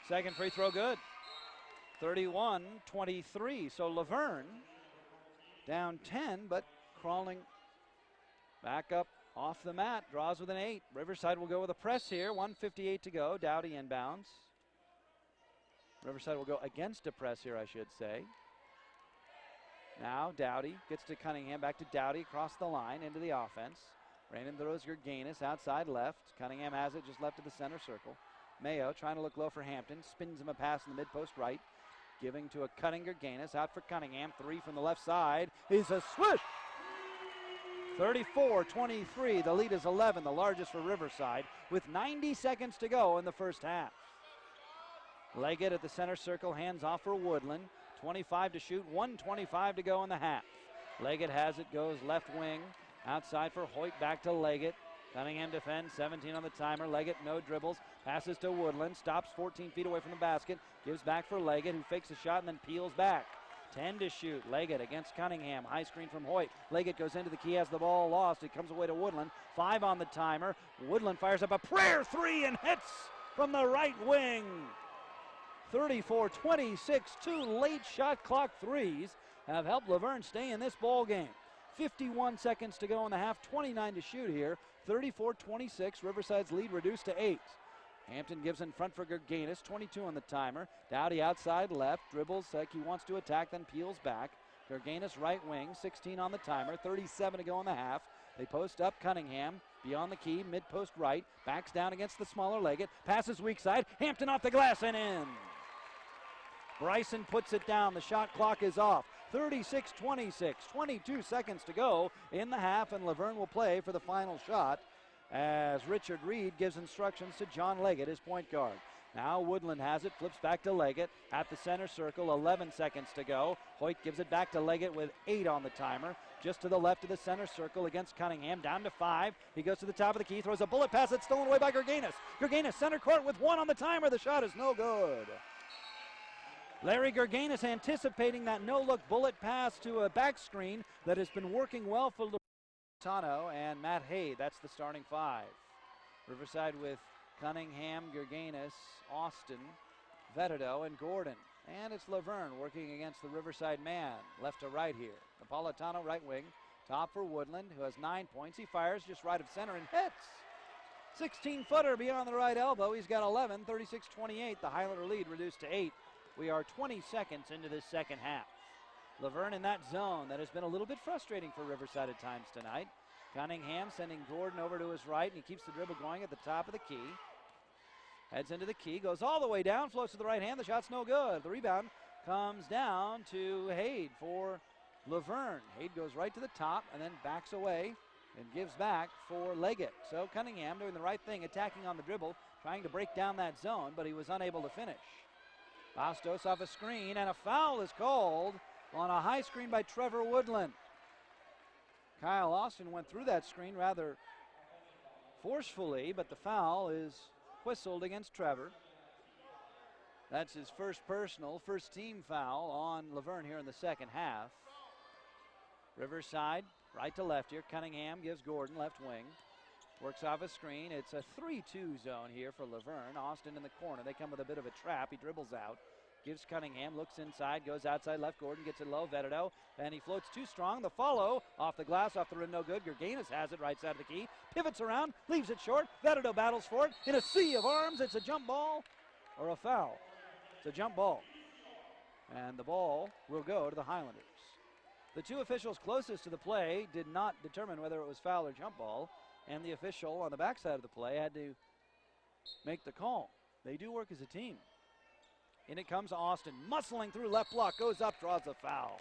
Second free throw good. 31-23. So La Verne down 10, but crawling back up off the mat. Draws with an 8. Riverside will go with a press here. 1:58 to go. Dowdy inbounds. Riverside will go against a press here, I should say. Now Dowdy gets to Cunningham. Back to Dowdy across the line into the offense. Brandon throws Gerganis outside left. Cunningham has it just left of the center circle. Mayo trying to look low for Hampton. Spins him a pass in the mid-post right. Giving to a cutting Gerganis. Out for Cunningham. 3 from the left side. Is a swish. 34-23. The lead is 11, the largest for Riverside, with 90 seconds to go in the first half. Leggett at the center circle. Hands off for Woodland. 25 to shoot. 1:25 to go in the half. Leggett has it. Goes left wing. Outside for Hoyt. Back to Leggett. Cunningham defends, 17 on the timer. Leggett, no dribbles, passes to Woodland, stops 14 feet away from the basket, gives back for Leggett, who fakes a shot and then peels back. 10 to shoot. Leggett against Cunningham. High screen from Hoyt. Leggett goes into the key, has the ball lost. It comes away to Woodland. 5 on the timer. Woodland fires up a prayer 3 and hits from the right wing. 34-26. 2 late shot clock threes have helped La Verne stay in this ball game. 51 seconds to go in the half. 29 to shoot here. 34-26, Riverside's lead reduced to 8. Hampton gives in front for Gerganis, 22 on the timer. Dowdy outside left, dribbles like he wants to attack, then peels back. Gerganis right wing, 16 on the timer, 37 to go in the half. They post up Cunningham, beyond the key, mid-post right, backs down against the smaller Leggett, passes weak side, Hampton off the glass and in. Bryson puts it down. The shot clock is off. 36-26, 22 seconds to go in the half, and La Verne will play for the final shot as Richard Reed gives instructions to John Leggett, his point guard. Now Woodland has it, flips back to Leggett at the center circle, 11 seconds to go. Hoyt gives it back to Leggett with 8 on the timer. Just to the left of the center circle against Cunningham, down to 5. He goes to the top of the key, throws a bullet pass that's stolen away by Gerganis. Gerganis center court with 1 on the timer. The shot is no good. Larry Gerganis anticipating that no-look bullet pass to a back screen that has been working well for Tano and Matt Hay. That's the starting 5. Riverside with Cunningham, Gerganis, Austin, Vetterdo, and Gordon. And it's La Verne working against the Riverside man, left to right here. Napolitano, right wing, top for Woodland, who has 9 points. He fires just right of center and hits. 16-footer beyond the right elbow. He's got 11, 36-28. The Highlander lead reduced to 8. We are 20 seconds into this second half. La Verne in that zone that has been a little bit frustrating for Riverside at times tonight. Cunningham sending Gordon over to his right, and he keeps the dribble going at the top of the key. Heads into the key, goes all the way down, floats to the right hand. The shot's no good. The rebound comes down to Haid for La Verne. Haid goes right to the top and then backs away and gives back for Leggett. So Cunningham doing the right thing, attacking on the dribble, trying to break down that zone, but he was unable to finish. Bastos off a screen, and a foul is called on a high screen by Trevor Woodland. Kyle Austin went through that screen rather forcefully, but the foul is whistled against Trevor. That's his first personal, first team foul on La Verne here in the second half. Riverside, right to left here. Cunningham gives Gordon left wing. Works off a screen. It's a 3-2 zone here for La Verne. Austin in the corner. They come with a bit of a trap. He dribbles out. Gives Cunningham, looks inside, goes outside left. Gordon gets it low. Vetterdo, and he floats too strong. The follow off the glass, off the rim, no good. Gerganis has it right side of the key. Pivots around, leaves it short. Vetterdo battles for it. In a sea of arms, it's a jump ball or a foul. It's a jump ball. And the ball will go to the Highlanders. The two officials closest to the play did not determine whether it was foul or jump ball, and the official on the backside of the play had to make the call. They do work as a team. In it comes Austin, muscling through left block, goes up, draws a foul.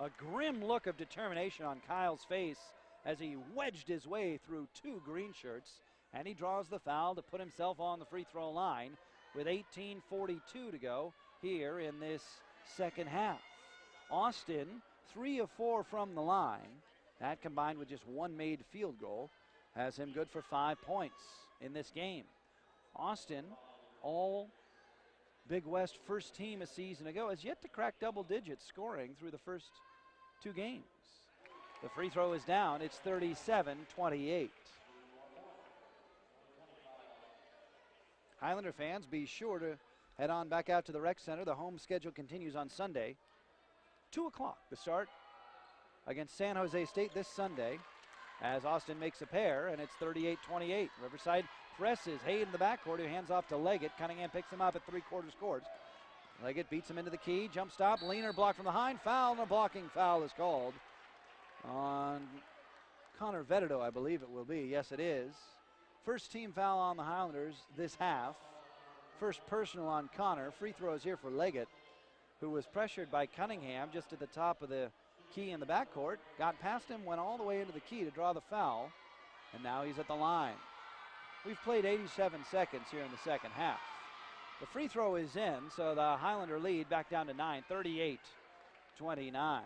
A grim look of determination on Kyle's face as he wedged his way through 2 green shirts, and he draws the foul to put himself on the free throw line with 18:42 to go here in this second half. Austin, 3 of 4 from the line. That combined with just 1 made field goal has him good for 5 points in this game. Austin, all Big West first team a season ago, has yet to crack double digits scoring through the first 2 games. The free throw is down. It's 37-28. Highlander fans, be sure to head on back out to the rec center. The home schedule continues on Sunday. 2 o'clock, the start against San Jose State this Sunday as Austin makes a pair, and it's 38-28. Riverside presses Haid in the backcourt, who hands off to Leggett. Cunningham picks him up at 3/4 court. Leggett beats him into the key. Jump stop. Leaner blocked from behind. Foul, and a blocking foul is called on Connor Vetterdo, I believe it will be. Yes, it is. First team foul on the Highlanders this half. First personal on Connor. Free throws here for Leggett, who was pressured by Cunningham just at the top of the key in the backcourt. Got past him, went all the way into the key to draw the foul, and now he's at the line. We've played 87 seconds here in the second half. The free throw is in, so the Highlander lead back down to 9, 38-29.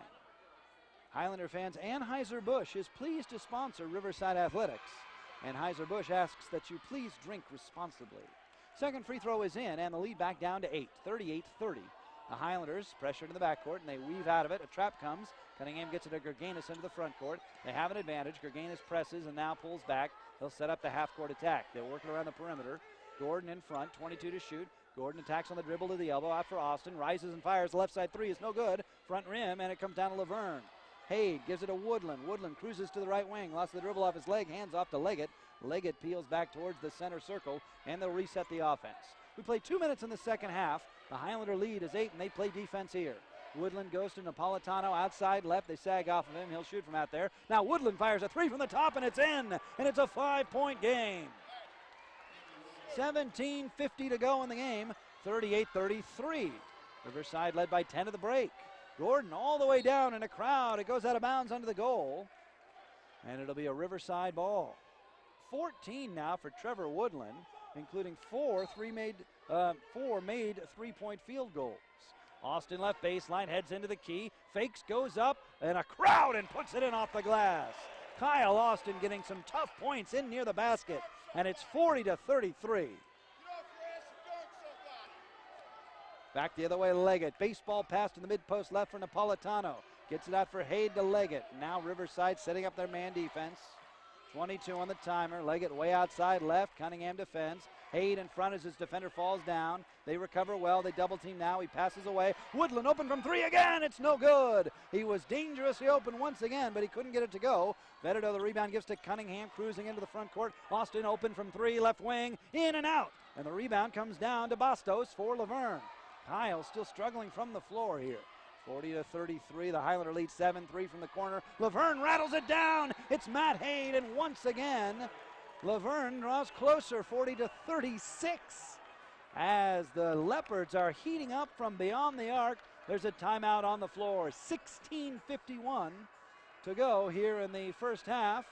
Highlander fans, Anheuser-Busch is pleased to sponsor Riverside Athletics. Anheuser-Busch asks that you please drink responsibly. Second free throw is in, and the lead back down to 8, 38-30. The Highlanders pressured in the backcourt, and they weave out of it. A trap comes. Cunningham gets it to Gerganis into the front court. They have an advantage. Gerganis presses and now pulls back. He'll set up the half-court attack. They're working around the perimeter. Gordon in front, 22 to shoot. Gordon attacks on the dribble to the elbow, out for Austin. Rises and fires. Left side 3 is no good. Front rim, and it comes down to La Verne. Haid gives it to Woodland. Woodland cruises to the right wing. Lost the dribble off his leg. Hands off to Leggett. Leggett peels back towards the center circle, and they'll reset the offense. We play 2 minutes in the second half. The Highlander lead is 8, and they play defense here. Woodland goes to Napolitano outside left. They sag off of him. He'll shoot from out there. Now Woodland fires a 3 from the top, and it's in. And it's a 5-point game. 17:50 to go in the game. 38-33. Riverside led by 10 to the break. Gordon all the way down in a crowd. It goes out of bounds under the goal. And it'll be a Riverside ball. 14 now for Trevor Woodland, including four made three-point field goals. Austin left baseline, heads into the key, fakes, goes up, and a crowd and puts it in off the glass. Kyle Austin getting some tough points in near the basket, and it's 40-33. Back the other way, Leggett. Baseball pass to the mid-post left for Napolitano. Gets it out for Hayde to Leggett. Now Riverside setting up their man defense. 22 on the timer. Leggett way outside left. Cunningham defends. Hayde in front as his defender falls down. They recover well. They double team now. He passes away. Woodland open from three again. It's no good. He was dangerously open once again, but he couldn't get it to go. Veteto, the rebound, gives to Cunningham, cruising into the front court. Austin open from three, left wing, in and out. And the rebound comes down to Bastos for La Verne. Kyle still struggling from the floor here. 40-33, the Highlander lead 7-3 from the corner. La Verne rattles it down. It's Matt Hayde, and once again, La Verne draws closer, 40-36. As the Leopards are heating up from beyond the arc, there's a timeout on the floor. 16:51 to go here in the first half.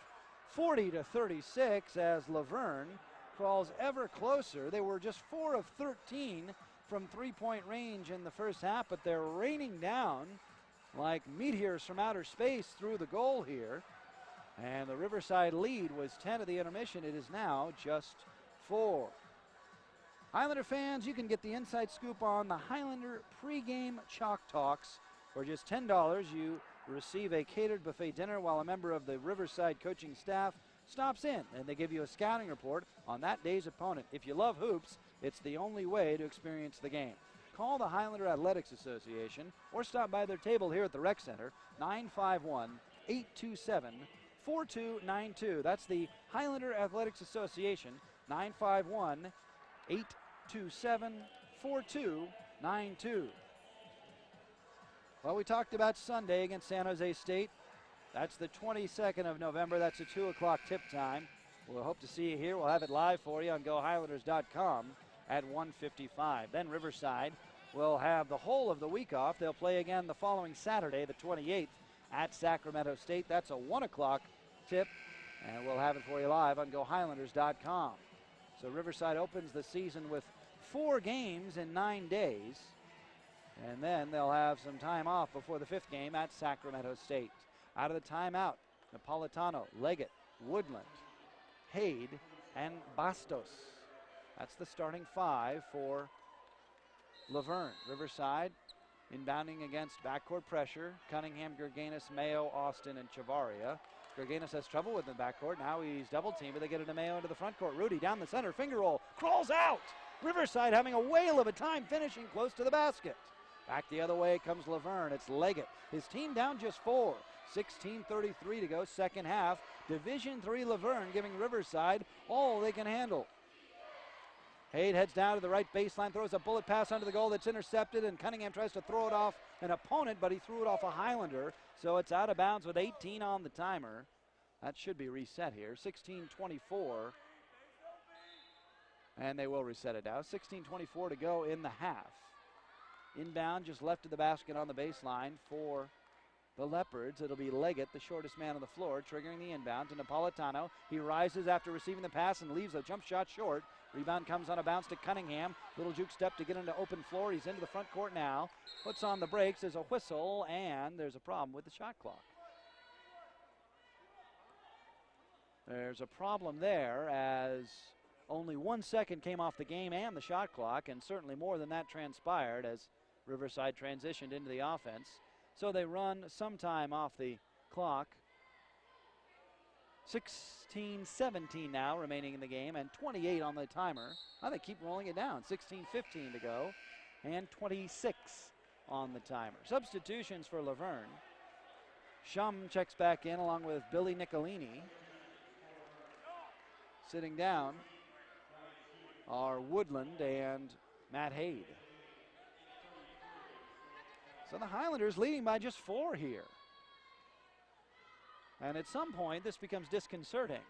40-36 as La Verne crawls ever closer. They were just 4 of 13 from three-point range in the first half, but they're raining down like meteors from outer space through the goal here. And the Riverside lead was 10 at the intermission. It is now just 4. Highlander fans, you can get the inside scoop on the Highlander pregame chalk talks. For just $10, you receive a catered buffet dinner while a member of the Riverside coaching staff stops in, and they give you a scouting report on that day's opponent. If you love hoops, it's the only way to experience the game. Call the Highlander Athletics Association or stop by their table here at the Rec Center, 951-827-4292. That's the Highlander Athletics Association, 951-827-4292. Well, we talked about Sunday against San Jose State. That's the 22nd of November. That's a 2 o'clock tip time. We'll hope to see you here. We'll have it live for you on GoHighlanders.com at 1:55. Then Riverside will have the whole of the week off. They'll play again the following Saturday, the 28th, at Sacramento State. That's a 1 o'clock tip, and we'll have it for you live on GoHighlanders.com. So Riverside opens the season with 4 games in 9 days, and then they'll have some time off before the 5th game at Sacramento State. Out of the timeout, Napolitano, Leggett, Woodland, Hayde, and Bastos. That's the starting 5 for La Verne. Riverside inbounding against backcourt pressure. Cunningham, Gerganis, Mayo, Austin, and Chavaria. Gerganis has trouble with the backcourt. Now he's double teamed, but they get into Mayo into the front court. Rudy down the center, finger roll, crawls out. Riverside having a whale of a time finishing close to the basket. Back the other way comes La Verne. It's Leggett. His team down just 4. 16:33 to go, second half. Division III La Verne giving Riverside all they can handle. Hayde heads down to the right baseline, throws a bullet pass under the goal that's intercepted, and Cunningham tries to throw it off an opponent, but he threw it off a Highlander, so it's out of bounds with 18 on the timer. That should be reset here. 16:24, and they will reset it now. 16:24 to go in the half. Inbound just left of the basket on the baseline for the Leopards. It'll be Leggett, the shortest man on the floor, triggering the inbound to Napolitano. He rises after receiving the pass and leaves a jump shot short. Rebound comes on a bounce to Cunningham. Little juke step to get into open floor. He's into the front court now. Puts on the brakes. There's a whistle, and there's a problem with the shot clock. There's a problem there as only 1 second came off the game and the shot clock, and certainly more than that transpired as Riverside transitioned into the offense. So they run some time off the clock. 16:17 now remaining in the game and 28 on the timer. They keep rolling it down. 16:15 to go and 26 on the timer. Substitutions for La Verne. Shum checks back in along with Billy Nicolini. Sitting down are Woodland and Matt Hayde. So the Highlanders leading by just 4 here. And at some point, this becomes disconcerting.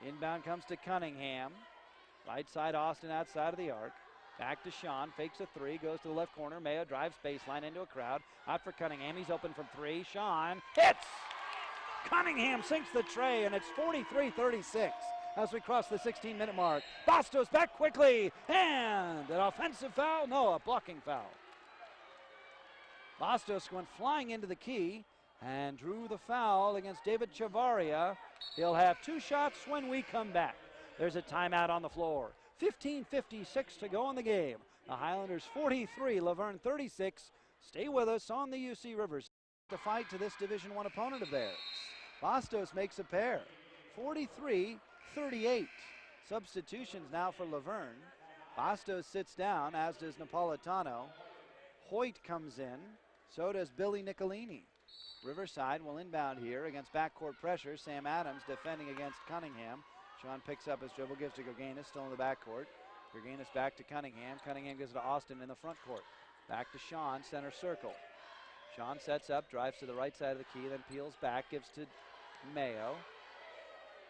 Inbound comes to Cunningham. Right side, Austin outside of the arc. Back to Sean, fakes a three, goes to the left corner. Mayo drives baseline into a crowd. Out for Cunningham, he's open from three. Sean hits! Cunningham sinks the tray, and it's 43-36 as we cross the 16-minute mark. Bastos back quickly, and an offensive foul? No, a blocking foul. Bastos went flying into the key and drew the foul against David Chavaria. He'll have 2 shots when we come back. There's a timeout on the floor. 15:56 to go in the game. The Highlanders 43, La Verne 36. Stay with us on the UC Riverside. The fight to this Division I opponent of theirs. Bastos makes a pair. 43-38. Substitutions now for La Verne. Bastos sits down, as does Napolitano. Hoyt comes in. So does Billy Nicolini. Riverside will inbound here against backcourt pressure. Sam Adams defending against Cunningham. Sean picks up his dribble, gives to Gerganis, still in the backcourt. Gerganis back to Cunningham. Cunningham gives it to Austin in the front court. Back to Sean, center circle. Sean sets up, drives to the right side of the key, then peels back, gives to Mayo.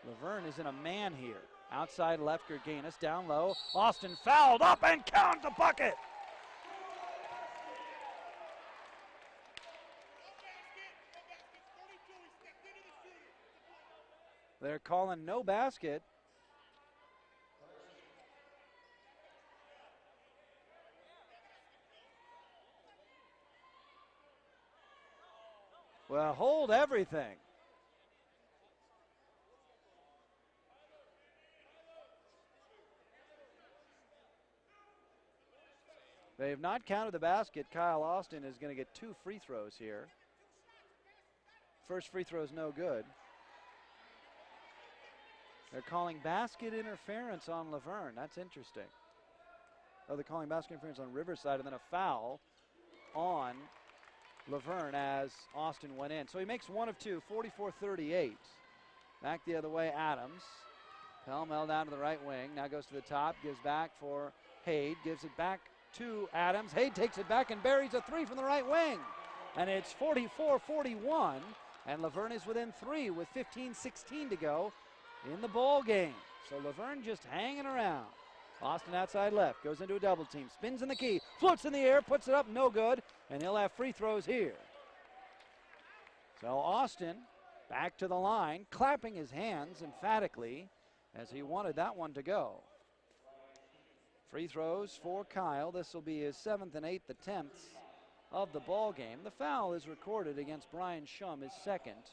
La Verne is in a man here. Outside left, Gerganis, down low. Austin fouled up and count the bucket! They're calling no basket. Well, hold everything. They have not counted the basket. Kyle Austin is going to get 2 free throws here. First free throw is no good. They're calling basket interference on La Verne. That's interesting. Oh, they're calling basket interference on Riverside, and then a foul on La Verne as Austin went in. So he makes 1 of 2, 44-38. Back the other way, Adams. Pell-mell down to the right wing. Now goes to the top, gives back for Haid. Gives it back to Adams. Haid takes it back and buries a 3 from the right wing. And it's 44-41. And La Verne is within 3 with 15-16 to go in the ball game. So La Verne just hanging around. Austin outside left, goes into a double team, spins in the key, floats in the air, puts it up, no good, and he'll have free throws here. So Austin back to the line, clapping his hands emphatically as he wanted that one to go. Free throws for Kyle. This will be his 7th and 8th attempts of the ball game. The foul is recorded against Brian Shum, his 2nd.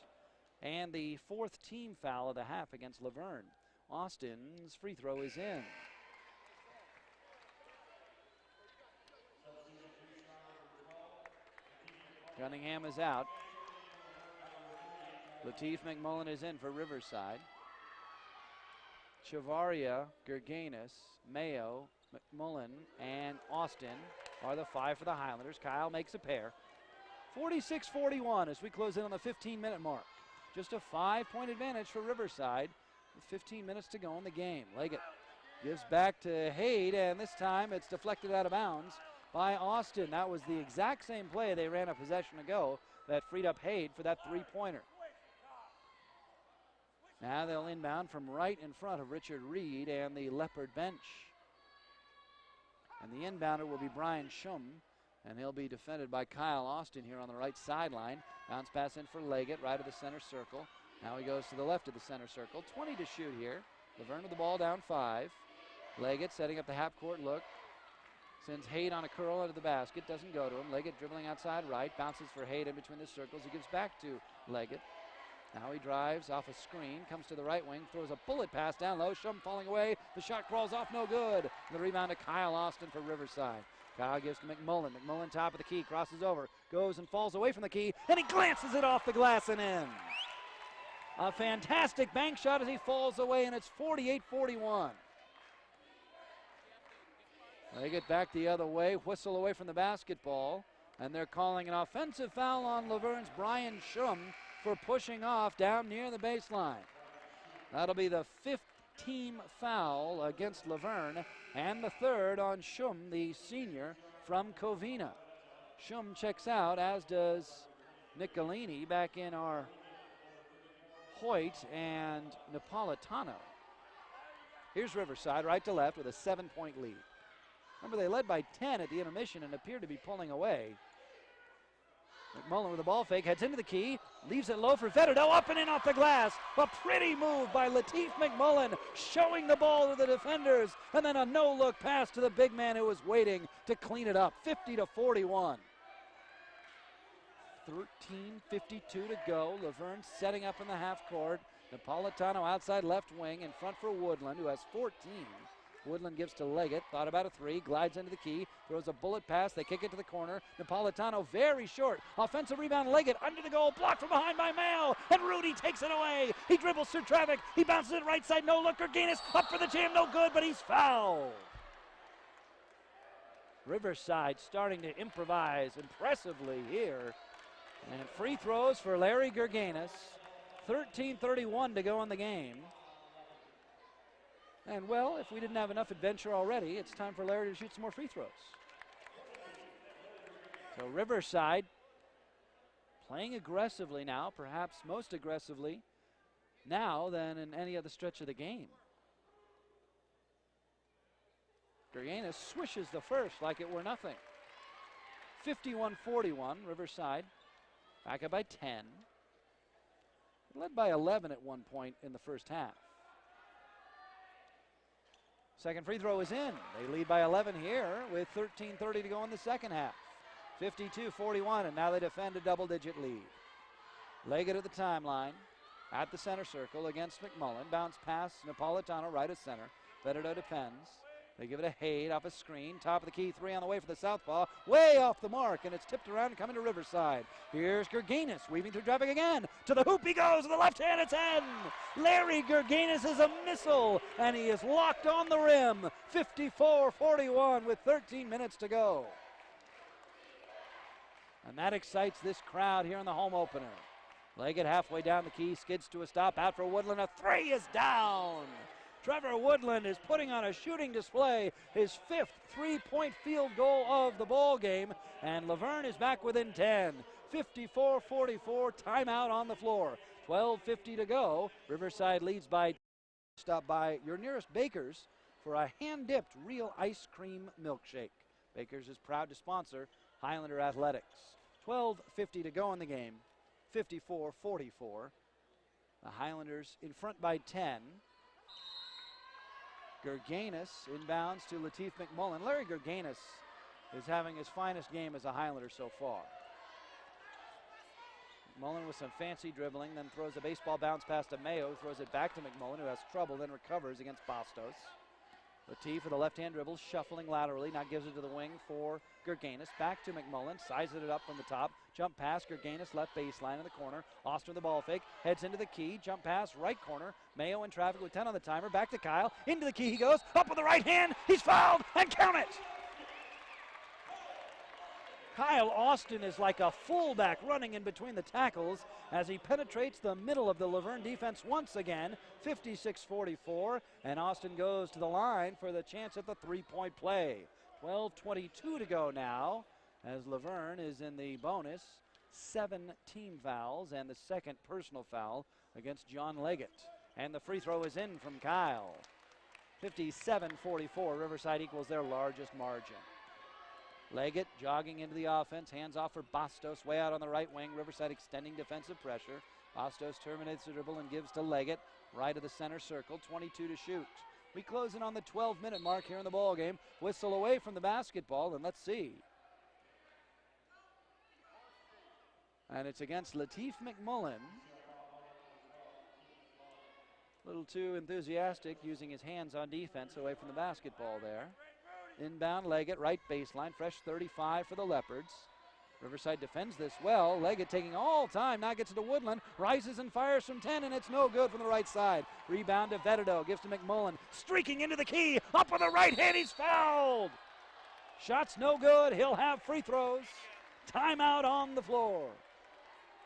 And the 4th team foul of the half against La Verne. Austin's free throw is in. Cunningham is out. Lateef McMullen is in for Riverside. Chavaria, Gerganis, Mayo, McMullen, and Austin are the 5 for the Highlanders. Kyle makes a pair. 46-41 as we close in on the 15-minute mark. Just a 5-point advantage for Riverside with 15 minutes to go in the game. Leggett gives back to Haid, and this time it's deflected out of bounds by Austin. That was the exact same play they ran a possession ago that freed up Haid for that 3-pointer. Now they'll inbound from right in front of Richard Reed and the Leopard bench. And the inbounder will be Brian Shum, and he'll be defended by Kyle Austin here on the right sideline. Bounce pass in for Leggett, right of the center circle. Now he goes to the left of the center circle. 20 to shoot here. La Verne with the ball down 5. Leggett setting up the half-court look. Sends Haid on a curl out of the basket. Doesn't go to him. Leggett dribbling outside right. Bounces for Haid in between the circles. He gives back to Leggett. Now he drives off a screen. Comes to the right wing. Throws a bullet pass down low. Shum falling away. The shot crawls off. No good. The rebound to Kyle Austin for Riverside. Kyle gives to McMullen. McMullen top of the key. Crosses over. Goes and falls away from the key. And he glances it off the glass and in. A fantastic bank shot as he falls away, and it's 48-41. They get back the other way, whistle away from the basketball, and they're calling an offensive foul on La Verne's Brian Shum for pushing off down near the baseline. That'll be the 5th team foul against La Verne, and the 3rd on Shum, the senior from Covina. Shum checks out, as does Nicolini. Back in our Hoyt and Napolitano. Here's Riverside, right to left, with a 7-point lead. Remember, they led by 10 at the intermission and appeared to be pulling away. McMullen with a ball fake, heads into the key, leaves it low for Vetterdo, up and in off the glass. A pretty move by Lateef McMullen, showing the ball to the defenders, and then a no-look pass to the big man who was waiting to clean it up. 50-41. 13:52 to go. La Verne setting up in the half court. Napolitano outside left wing, in front for Woodland, who has 14. Woodland gives to Leggett, thought about a three, glides into the key, throws a bullet pass, they kick it to the corner. Napolitano very short, offensive rebound, Leggett under the goal, blocked from behind by Mayo, and Rudy takes it away. He dribbles through traffic, he bounces it right side, no look, Gerganis up for the jam, no good, but he's fouled. Riverside starting to improvise impressively here. And free throws for Larry Gerganis. 13:31 to go in the game. And, well, if we didn't have enough adventure already, it's time for Larry to shoot some more free throws. So Riverside playing aggressively now, perhaps most aggressively now than in any other stretch of the game. Gerganis swishes the first like it were nothing. 51-41, Riverside back up by 10. Led by 11 at one point in the first half. Second free throw is in. They lead by 11 here with 13:30 to go in the second half. 52-41, and now they defend a double-digit lead. Leggett at the timeline, at the center circle against McMullen. Bounce pass, Napolitano right of center. Vetterdo defends. They give it a Haid off a screen. Top of the key, three on the way for the southpaw. Way off the mark, and it's tipped around and coming to Riverside. Here's Gerganis weaving through traffic again. To the hoop he goes, to the left hand, it's in. Larry Gerganis is a missile, and he is locked on the rim. 54-41 with 13 minutes to go. And that excites this crowd here in the home opener. Leggett halfway down the key, skids to a stop, out for Woodland. A three is down. Trevor Woodland is putting on a shooting display, his fifth three-point field goal of the ball game, and La Verne is back within 10. 54-44, timeout on the floor. 12:50 to go. Riverside leads by. Stop by your nearest Baker's for a hand-dipped real ice cream milkshake. Baker's is proud to sponsor Highlander Athletics. 12:50 to go in the game. 54-44. The Highlanders in front by 10. Gerganis inbounds to Lateef McMullen. Larry Gerganis is having his finest game as a Highlander so far. McMullen with some fancy dribbling, then throws a baseball bounce pass to Mayo, throws it back to McMullen, who has trouble, then recovers against Bastos. Lateef with a left-hand dribble, shuffling laterally, now gives it to the wing for Gerganis. Back to McMullen, sizes it up from the top. Jump pass, Gerganis left baseline in the corner. Austin the ball fake, heads into the key. Jump pass, right corner. Mayo in traffic with 10 on the timer. Back to Kyle, into the key he goes. Up with the right hand, he's fouled, and count it! Kyle Austin is like a fullback running in between the tackles as he penetrates the middle of the La Verne defense once again. 56-44, and Austin goes to the line for the chance at the three-point play. 12:22 to go now as La Verne is in the bonus. 7 team fouls and the second personal foul against John Leggett. And the free throw is in from Kyle. 57-44, Riverside equals their largest margin. Leggett jogging into the offense, hands off for Bastos, way out on the right wing. Riverside extending defensive pressure. Bastos terminates the dribble and gives to Leggett, right of the center circle, 22 to shoot. We close in on the 12-minute mark here in the ball game. Whistle away from the basketball, and let's see. And it's against Lateef McMullen. A little too enthusiastic, using his hands on defense away from the basketball there. Inbound Leggett, right baseline, fresh 35 for the Leopards. Riverside defends this well. Leggett taking all time, now gets it to Woodland, rises and fires from 10, and it's no good from the right side. Rebound to Vetterdo, gives to McMullen, streaking into the key, up with the right hand, he's fouled! Shot's no good, he'll have free throws. Timeout on the floor.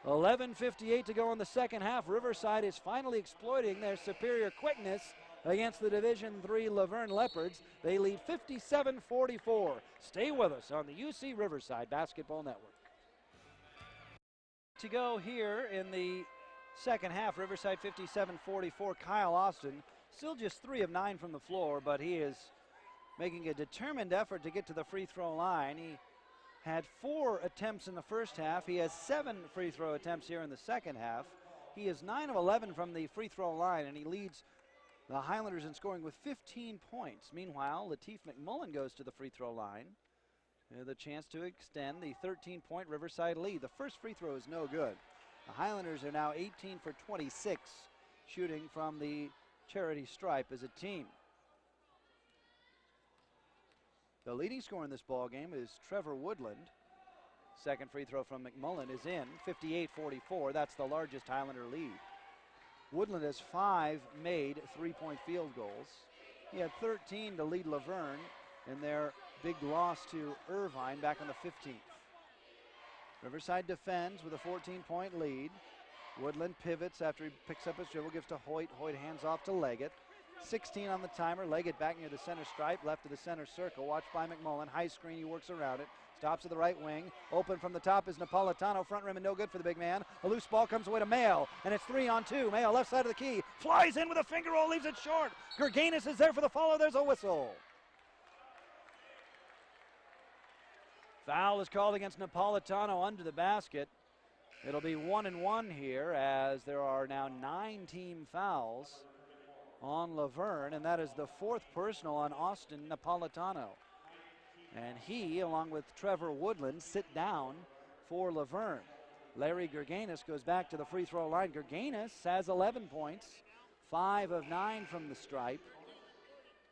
11:58 to go in the second half. Riverside is finally exploiting their superior quickness against the Division III La Verne Leopards. They lead 57-44. Stay with us on the UC Riverside Basketball Network. To go here in the second half, Riverside 57-44. Kyle Austin Still just 3 of 9 from the floor, but he is making a determined effort to get to the free throw line. He had 4 attempts in the first half. He has 7 free throw attempts here in the second half. He is 9 of 11 from the free throw line, and he leads the Highlanders in scoring with 15 points. Meanwhile, Lateef McMullen goes to the free throw line. The chance to extend the 13-point Riverside lead. The first free throw is no good. The Highlanders are now 18 for 26 shooting from the charity stripe as a team. The leading scorer in this ball game is Trevor Woodland. Second free throw from McMullen is in, 58-44. That's the largest Highlander lead. Woodland has 5 made three-point field goals. He had 13 to lead La Verne in their big loss to Irvine back on the 15th. Riverside defends with a 14-point lead. Woodland pivots after he picks up his dribble, gives to Hoyt. Hoyt hands off to Leggett. 16 on the timer. Leggett back near the center stripe, left to the center circle. Watched by McMullen. High screen, he works around it. Stops to the right wing. Open from the top is Napolitano. Front rim and no good for the big man. A loose ball comes away to Mayo, and it's 3-on-2. Mayo left side of the key. Flies in with a finger roll, leaves it short. Gerganis is there for the follow. There's a whistle. Foul is called against Napolitano under the basket. It'll be 1-and-1 here as there are now 9 team fouls on La Verne, and that is the 4th personal on Austin Napolitano. And he, along with Trevor Woodland, sit down for La Verne. Larry Gerganis goes back to the free throw line. Gerganis has 11 points, 5 of 9 from the stripe.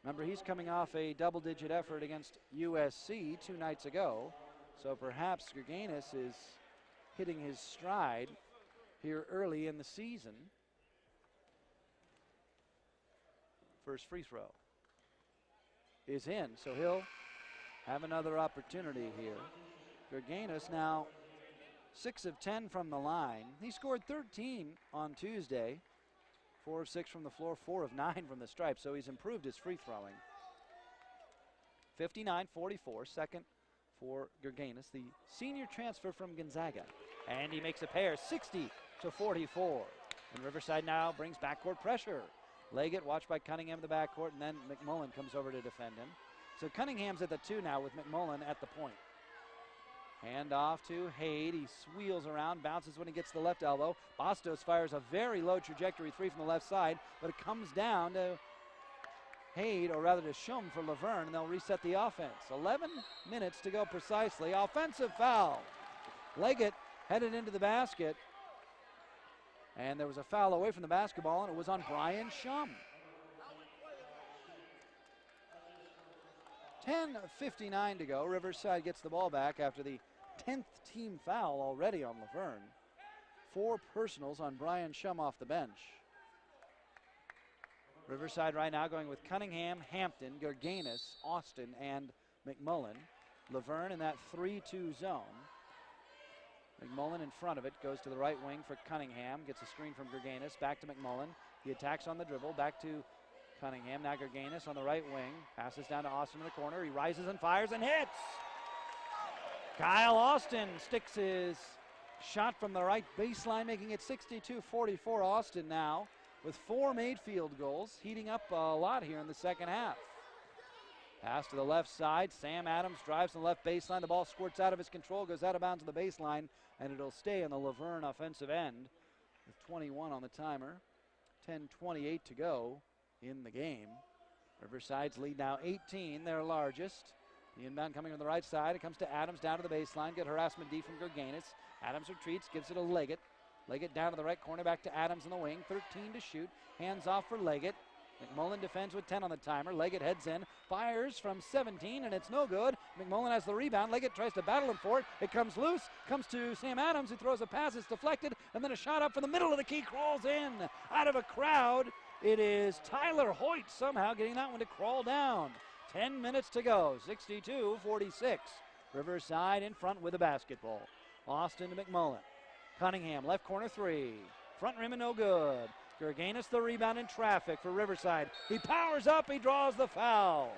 Remember, he's coming off a double-digit effort against USC 2 nights ago, so perhaps Gerganis is hitting his stride here early in the season. First free throw is in, so he'll have another opportunity here. Gerganis now 6 of 10 from the line. He scored 13 on Tuesday. 4 of 6 from the floor, 4 of 9 from the stripe, so he's improved his free throwing. 59-44, second for Gerganis, the senior transfer from Gonzaga. And he makes a pair, 60-44. And Riverside now brings backcourt pressure. Leggett watched by Cunningham in the backcourt, and then McMullen comes over to defend him. So Cunningham's at the 2 now with McMullen at the point. Hand off to Haid. He wheels around, bounces when he gets the left elbow. Bastos fires a very low trajectory 3 from the left side, but it comes down to Haid, or rather to Shum for La Verne, and they'll reset the offense. 11 minutes to go precisely. Offensive foul. Leggett headed into the basket, and there was a foul away from the basketball, and it was on Brian Shum. 10:59 to go. Riverside gets the ball back after the 10th team foul already on La Verne. 4 personals on Brian Shum off the bench. Riverside right now going with Cunningham, Hampton, Gerganis, Austin, and McMullen. La Verne in that 3-2 zone. McMullen in front of it, goes to the right wing for Cunningham, gets a screen from Gerganis, back to McMullen. He attacks on the dribble, back to Cunningham, now Gerganis on the right wing, passes down to Austin in the corner. He rises and fires and hits. Kyle Austin sticks his shot from the right baseline, making it 62-44. Austin now with 4 made field goals, heating up a lot here in the second half. Pass to the left side. Sam Adams drives to the left baseline. The ball squirts out of his control, goes out of bounds to the baseline, and it'll stay on the La Verne offensive end with 21 on the timer. 10:28 to go in the game. Riverside's lead now 18, their largest. The inbound coming from the right side. It comes to Adams down to the baseline. Good harassment D from Gerganis. Adams retreats, gives it to Leggett. Leggett down to the right corner, back to Adams in the wing. 13 to shoot. Hands off for Leggett. McMullen defends with 10 on the timer. Leggett heads in, fires from 17, and it's no good. McMullen has the rebound. Leggett tries to battle him for it. It comes loose, comes to Sam Adams, who throws a pass. It's deflected, and then a shot up from the middle of the key, crawls in. Out of a crowd, it is Tyler Hoyt somehow getting that one to crawl down. 10 minutes to go, 62-46. Riverside in front with the basketball. Austin to McMullen. Cunningham, left corner 3. Front rim and no good. Gerganis the rebound in traffic for Riverside. He powers up, he draws the foul.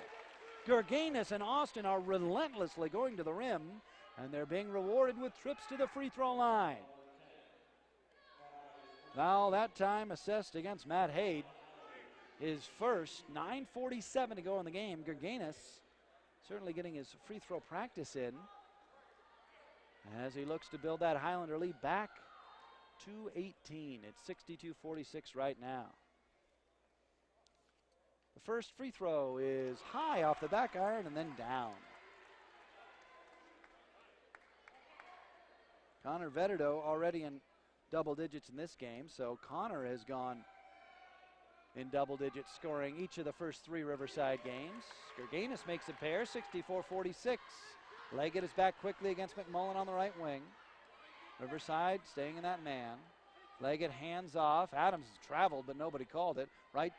Gerganis and Austin are relentlessly going to the rim, and they're being rewarded with trips to the free throw line. Foul that time assessed against Matt Haid. his first. 9:47 to go in the game. Gerganis certainly getting his free throw practice in as he looks to build that Highlander lead back to 18. It's 62-46 right now. The first free throw is high off the back iron and then down. Connor Veterdo already in double digits in this game, so Connor has gone in double digits, scoring each of the first 3 Riverside games. Gerganis makes a pair, 64-46. Leggett is back quickly against McMullen on the right wing. Riverside staying in that man. Leggett hands off. Adams has traveled, but nobody called it. Right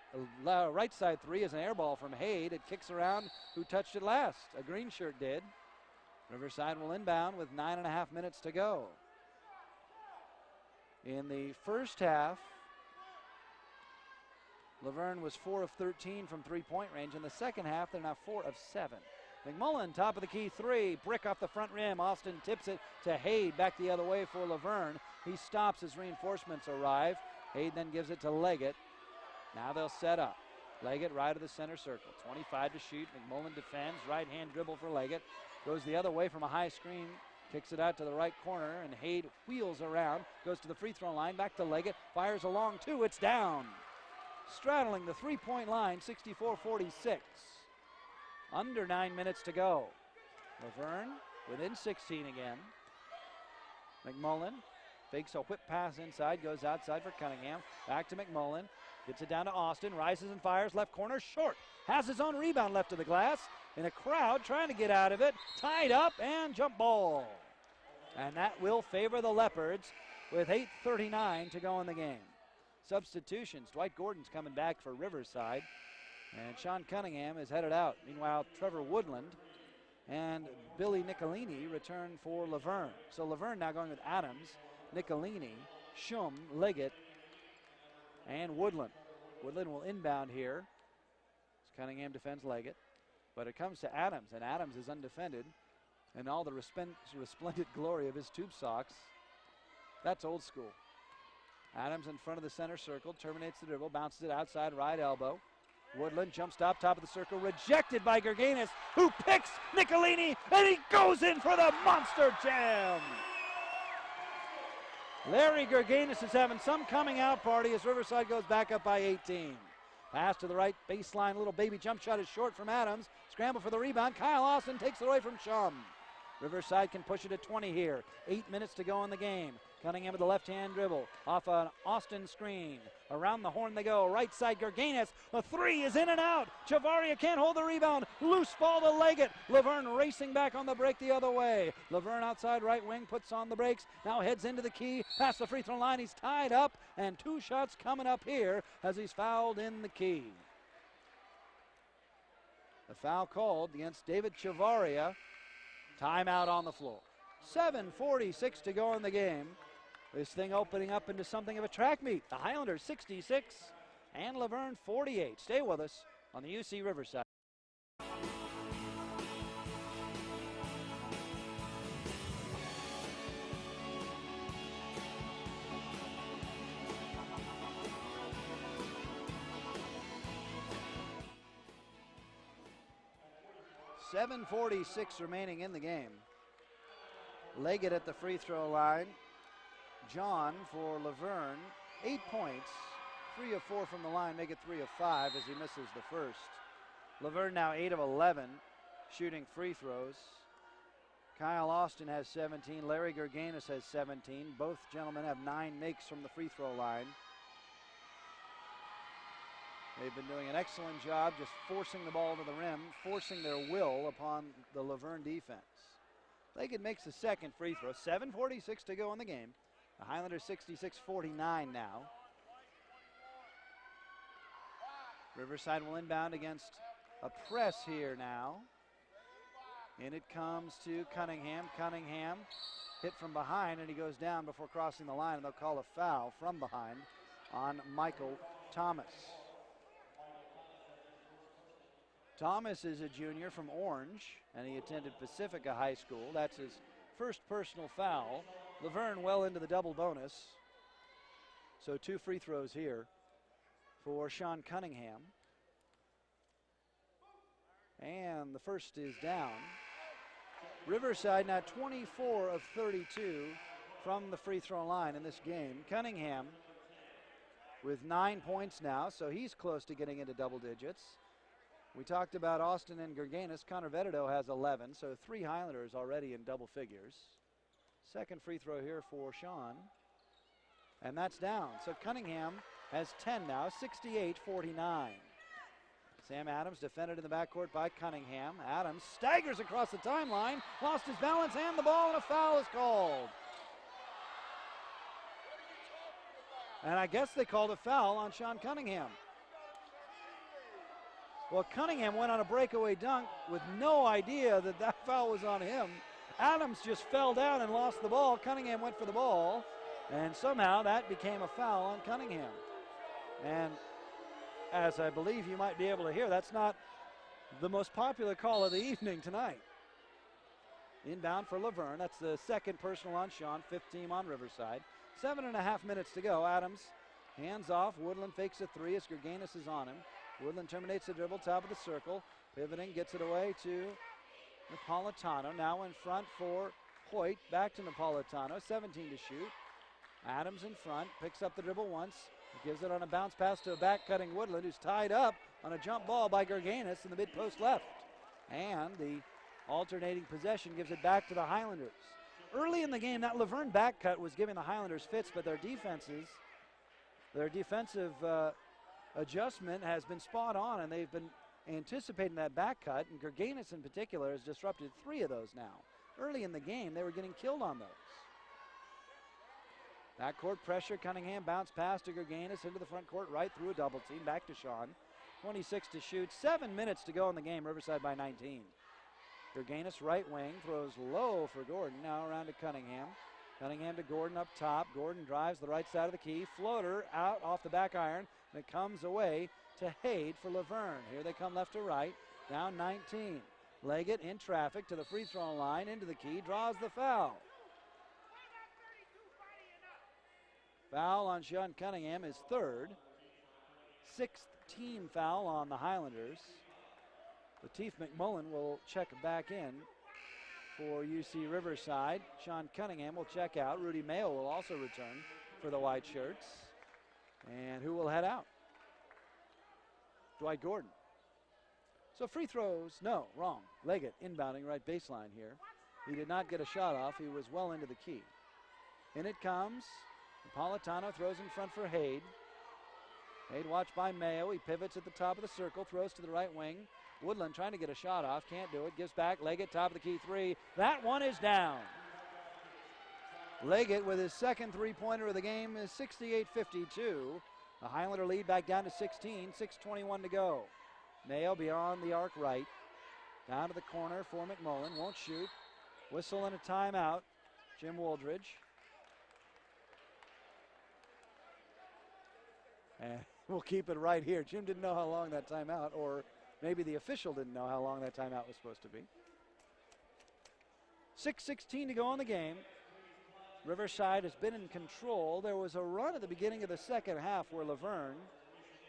side 3 is an air ball from Haid. It kicks around. Who touched it last? A green shirt did. Riverside will inbound with 9.5 minutes to go. In the first half, La Verne was 4 of 13 from three-point range. In the second half, they're now 4 of 7. McMullen, top of the key 3, brick off the front rim. Austin tips it to Haid, back the other way for La Verne. He stops as reinforcements arrive. Haid then gives it to Leggett. Now they'll set up. Leggett right of the center circle. 25 to shoot. McMullen defends. Right hand dribble for Leggett. Goes the other way from a high screen. Kicks it out to the right corner, and Haid wheels around. Goes to the free throw line. Back to Leggett. Fires along 2. It's down. Straddling the three-point line, 64-46. Under 9 minutes to go. La Verne within 16 again. McMullen fakes a whip pass inside, goes outside for Cunningham. Back to McMullen. Gets it down to Austin. Rises and fires left corner. Short. Has his own rebound left of the glass. In a crowd trying to get out of it. Tied up and jump ball. And that will favor the Leopards with 8:39 to go in the game. Substitutions. Dwight Gordon's coming back for Riverside. And Sean Cunningham is headed out. Meanwhile, Trevor Woodland and Billy Nicolini return for La Verne. So La Verne now going with Adams, Nicolini, Schum, Leggett, and Woodland. Woodland will inbound here as Cunningham defends Leggett. But it comes to Adams, and Adams is undefended. And all the resplendent glory of his tube socks. That's old school. Adams in front of the center circle, terminates the dribble, bounces it outside right elbow. Woodland jump stop, top of the circle, rejected by Gerganis, who picks Nicolini, and he goes in for the monster jam. Larry Gerganis is having some coming out party as Riverside goes back up by 18. Pass to the right baseline, little baby jump shot is short from Adams. Scramble for the rebound, Kyle Austin takes it away from Schum. Riverside can push it to 20 here. 8 minutes to go in the game. Cunningham with the left-hand dribble off an Austin screen. Around the horn they go. Right side, Gerganis. The 3 is in and out. Chavaria can't hold the rebound. Loose ball to Leggett. La Verne racing back on the break the other way. La Verne outside right wing puts on the brakes. Now heads into the key. Past the free throw line. He's tied up. And 2 shots coming up here as he's fouled in the key. The foul called against David Chavaria. Timeout on the floor. 7:46 to go in the game. This thing opening up into something of a track meet. The Highlanders 66 and La Verne 48. Stay with us on the UC Riverside. .746 remaining in the game. Leggett at the free throw line. John for La Verne, 8 points, 3 of 4 from the line, make it 3 of 5 as he misses the first. La Verne now 8 of 11, shooting free throws. Kyle Austin has 17, Larry Gerganis has 17. Both gentlemen have 9 makes from the free throw line. They've been doing an excellent job just forcing the ball to the rim, forcing their will upon the La Verne defense. Leggett makes the second free throw, 7:46 to go in the game. The Highlanders 66-49 now. Riverside will inbound against a press here now. And it comes to Cunningham. Cunningham hit from behind, and he goes down before crossing the line, and they'll call a foul from behind on Michael Thomas. Thomas is a junior from Orange, and he attended Pacifica High School. That's his first personal foul. La Verne well into the double bonus. So 2 free throws here for Sean Cunningham. And the first is down. Riverside now 24 of 32 from the free throw line in this game. Cunningham with 9 points now, so he's close to getting into double digits. We talked about Austin and Gerganis. Connor Vededo has 11, so 3 Highlanders already in double figures. Second free throw here for Sean. And that's down. So Cunningham has 10 now, 68-49. Sam Adams defended in the backcourt by Cunningham. Adams staggers across the timeline, lost his balance, and the ball, and a foul is called. And I guess they called a foul on Sean Cunningham. Well, Cunningham went on a breakaway dunk with no idea that that foul was on him. Adams just fell down and lost the ball. Cunningham went for the ball, and somehow that became a foul on Cunningham. And as I believe you might be able to hear, that's not the most popular call of the evening tonight. Inbound for La Verne. That's the second personal on Sean, 5th team on Riverside. 7.5 minutes to go. Adams hands off. Woodland fakes a 3 as Gerganis is on him. Woodland terminates the dribble, top of the circle. Pivoting, gets it away to Napolitano. Now in front for Hoyt. Back to Napolitano. 17 to shoot. Adams in front. Picks up the dribble once. Gives it on a bounce pass to a back-cutting Woodland, who's tied up on a jump ball by Gerganis in the mid-post left. And the alternating possession gives it back to the Highlanders. Early in the game, that La Verne back cut was giving the Highlanders fits, but their defensive adjustment has been spot on, and they've been anticipating that back cut, and Gerganis in particular has disrupted 3 of those now. Early in the game, they were getting killed on those. Backcourt pressure, Cunningham bounce pass to Gerganis into the front court, right through a double team, back to Sean. 26 to shoot, 7 minutes to go in the game, Riverside by 19. Gerganis right wing, throws low for Gordon, now around to Cunningham. Cunningham to Gordon up top. Gordon drives the right side of the key, floater out off the back iron, and it comes away to Haid for La Verne. Here they come left to right, down 19. Leggett in traffic to the free throw line, into the key, draws the foul. Foul on Sean Cunningham, his 3rd. 6th team foul on the Highlanders. Lateef McMullen will check back in for UC Riverside. Sean Cunningham will check out. Rudy Mayo will also return for the white shirts. And who will head out? Dwight Gordon. So free throws, no, wrong. Leggett inbounding right baseline here. He did not get a shot off. He was well into the key. In it comes. Napolitano throws in front for Haid. Haid watched by Mayo. He pivots at the top of the circle, throws to the right wing. Woodland trying to get a shot off, can't do it. Gives back, Leggett, top of the key 3. That one is down. Leggett with his second three-pointer of the game is 68-52. The Highlander lead back down to 16, 6:21 to go. Mayo beyond the arc right. Down to the corner for McMullen, won't shoot. Whistle and a timeout. Jim Wooldridge. And we'll keep it right here. Jim didn't know how long that timeout, or maybe the official didn't know how long that timeout was supposed to be. 6:16 to go in the game. Riverside has been in control. There was a run at the beginning of the second half where La Verne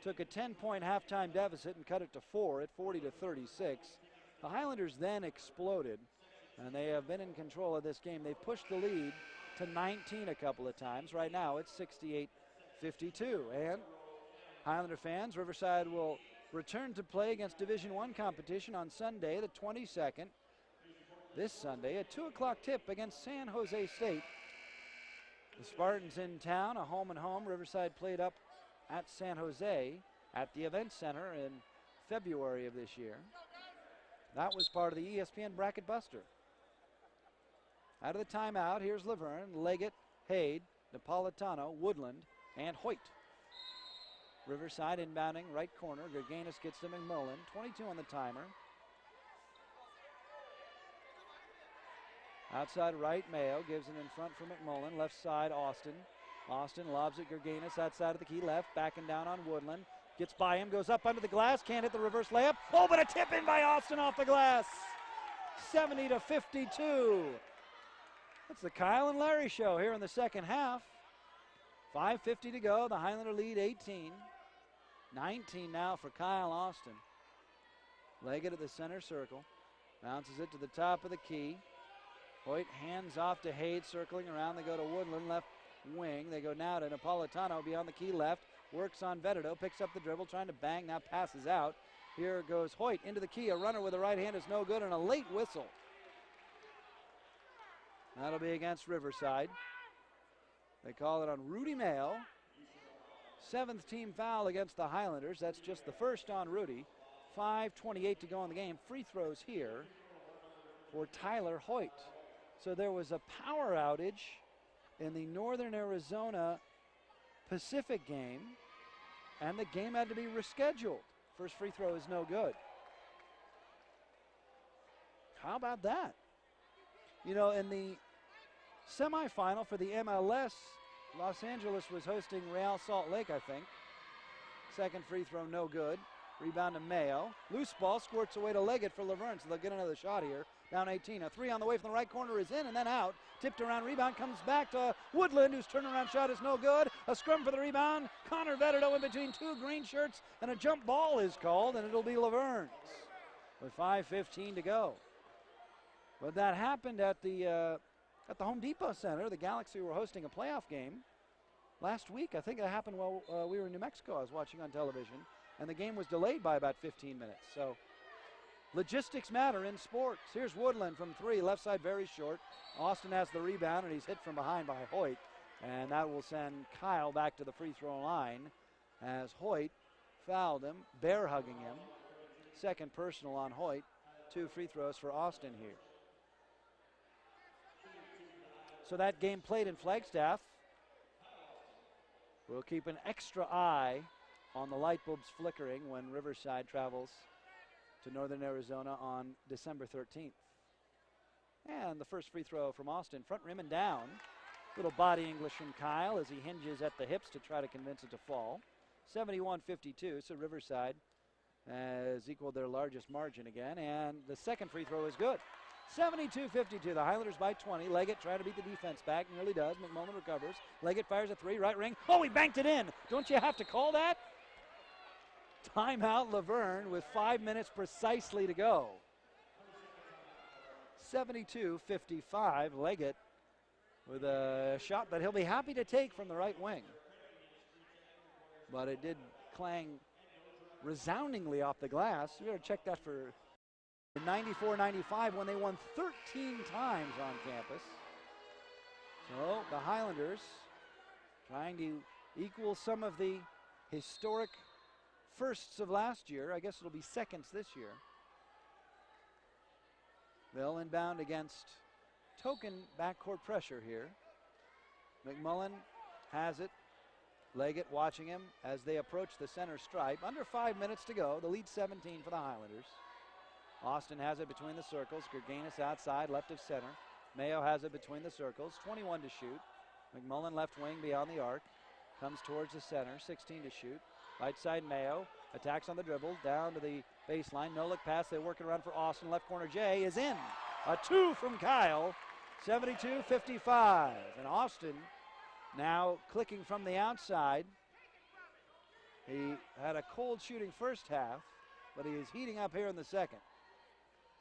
took a 10-point halftime deficit and cut it to 4 at 40-36. The Highlanders then exploded, and they have been in control of this game. They pushed the lead to 19 a couple of times. Right now it's 68-52. And Highlander fans, Riverside will return to play against Division I competition on Sunday, the 22nd. This Sunday, a 2 o'clock tip against San Jose State. The Spartans in town, a home and home. Riverside played up at San Jose at the Event Center in February of this year. That was part of the ESPN Bracket Buster. Out of the timeout, here's La Verne, Leggett, Haid, Napolitano, Woodland, and Hoyt. Riverside inbounding right corner. Gerganis gets to McMullen. 22 on the timer. Outside right, Mayo gives it in front for McMullen. Left side, Austin. Austin lobs at Gerganis outside of the key left. Backing down on Woodland. Gets by him, goes up under the glass. Can't hit the reverse layup. Oh, but a tip in by Austin off the glass. 70-52. That's the Kyle and Larry show here in the second half. 5:50 to go. The Highlander lead 18. 19 now for Kyle Austin. Leggett at the center circle. Bounces it to the top of the key. Hoyt hands off to Hayes, circling around. They go to Woodland, left wing. They go now to Napolitano beyond the key left. Works on Veteto, picks up the dribble, trying to bang, now passes out. Here goes Hoyt into the key. A runner with the right hand is no good, and a late whistle. That'll be against Riverside. They call it on Rudy Mayo. 7th team foul against the Highlanders. That's just the first on Rudy. 5:28 to go in the game. Free throws here for Tyler Hoyt. So there was a power outage in the Northern Arizona Pacific game, and the game had to be rescheduled. First free throw is no good. How about that? You know, in the semifinal for the MLS, Los Angeles was hosting Real Salt Lake, I think. Second free throw, no good. Rebound to Mayo. Loose ball squirts away to Leggett for La Verne, so they'll get another shot here. Down 18. A three on the way from the right corner is in and then out. Tipped around, rebound comes back to Woodland, whose turnaround shot is no good. A scrum for the rebound. Connor Veteto in between two green shirts, and a jump ball is called, and it'll be La Verne's with 5:15 to go. But that happened at the Home Depot Center. The Galaxy were hosting a playoff game last week. I think it happened while we were in New Mexico. I was watching on television, and the game was delayed by about 15 minutes. So logistics matter in sports. Here's Woodland from three, left side very short. Austin has the rebound, and he's hit from behind by Hoyt, and that will send Kyle back to the free throw line as Hoyt fouled him, bear hugging him. Second personal on Hoyt. 2 free throws for Austin here. So that game played in Flagstaff. We'll keep an extra eye on the light bulbs flickering when Riverside travels to Northern Arizona on December 13th. And the first free throw from Austin, front rim and down. Little body English from Kyle as he hinges at the hips to try to convince it to fall. 71-52, so Riverside has equaled their largest margin again, and the second free throw is good. 72-52, the Highlanders by 20. Leggett trying to beat the defense back, nearly does. McMullen recovers. Leggett fires a three, right ring. Oh, he banked it in. Don't you have to call that? Timeout La Verne with 5 minutes precisely to go. 72-55, Leggett with a shot that he'll be happy to take from the right wing. But it did clang resoundingly off the glass. We better check that for 94-95 when they won 13 times on campus. So the Highlanders trying to equal some of the historic firsts of last year. I guess it'll be seconds this year. They'll inbound against token backcourt pressure here. McMullen has it. Leggett watching him as they approach the center stripe. Under 5 minutes to go. The lead 17 for the Highlanders. Austin has it between the circles. Gerganis outside, left of center. Mayo has it between the circles. 21 to shoot. McMullen left wing beyond the arc. Comes towards the center. 16 to shoot. Right side Mayo. Attacks on the dribble. Down to the baseline. No look pass. They work it around for Austin. Left corner Jay is in. A two from Kyle. 72-55. And Austin now clicking from the outside. He had a cold shooting first half, but he is heating up here in the second.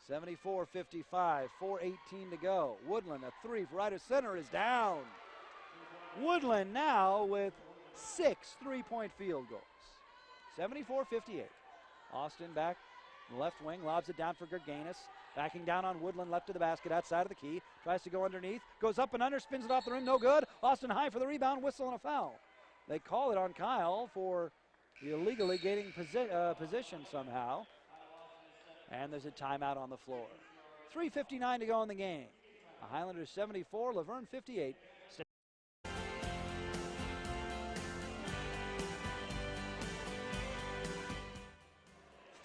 74-55, 4:18 to go. Woodland, a three right of center is down. Woodland now with 6 3-point field goals. 74-58. Austin back left wing, lobs it down for Gerganis. Backing down on Woodland, left of the basket, outside of the key. Tries to go underneath, goes up and under, spins it off the rim, no good. Austin high for the rebound, whistle and a foul. They call it on Kyle for illegally gaining position somehow. And there's a timeout on the floor. 3:59 to go in the game. The Highlanders 74, La Verne 58.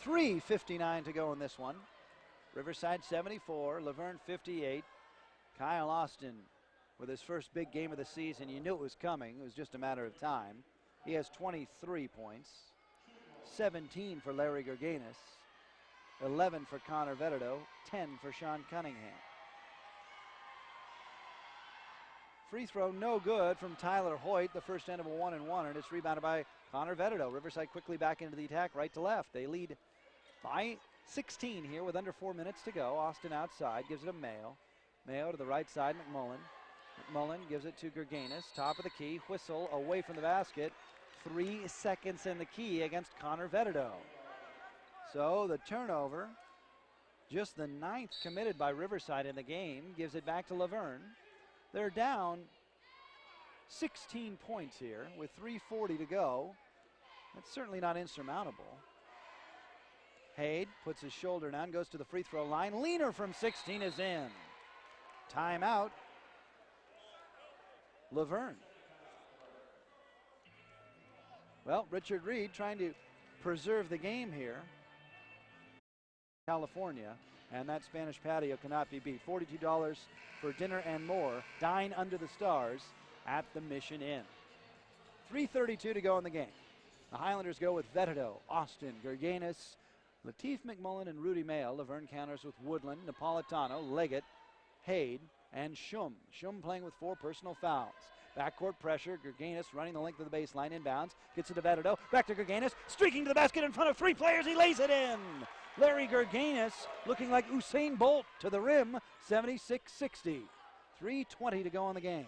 3:59 to go in this one. Riverside 74, La Verne 58. Kyle Austin with his first big game of the season. You knew it was coming. It was just a matter of time. He has 23 points, 17 for Larry Gerganis, 11 for Connor Veteto, 10 for Sean Cunningham. Free throw no good from Tyler Hoyt, the first end of a 1-and-1, and it's rebounded by Connor Veteto. Riverside quickly back into the attack, right to left. They lead by 16 here with under 4 minutes to go. Austin outside, gives it to Mayo. Mayo to the right side, McMullen. McMullen gives it to Gerganis, top of the key, whistle away from the basket. 3 seconds in the key against Connor Veteto. So the turnover, just the 9th committed by Riverside in the game, gives it back to La Verne. They're down 16 points here with 3:40 to go. That's certainly not insurmountable. Haid puts his shoulder down, goes to the free throw line. Leaner from 16 is in. Timeout, La Verne. Well, Richard Reed trying to preserve the game here. California, and that Spanish patio cannot be beat. $42 for dinner and more. Dine under the stars at the Mission Inn. 3:32 to go in the game. The Highlanders go with Veteto, Austin, Gerganis, Lateef McMullen, and Rudy Mayo. La Verne counters with Woodland, Napolitano, Leggett, Haid, and Schum. Schum playing with 4 personal fouls. Backcourt pressure, Gerganis running the length of the baseline, inbounds, gets it to Veteto, back to Gerganis, streaking to the basket in front of 3 players, he lays it in! Larry Gerganis looking like Usain Bolt to the rim, 76-60. 3:20 to go in the game.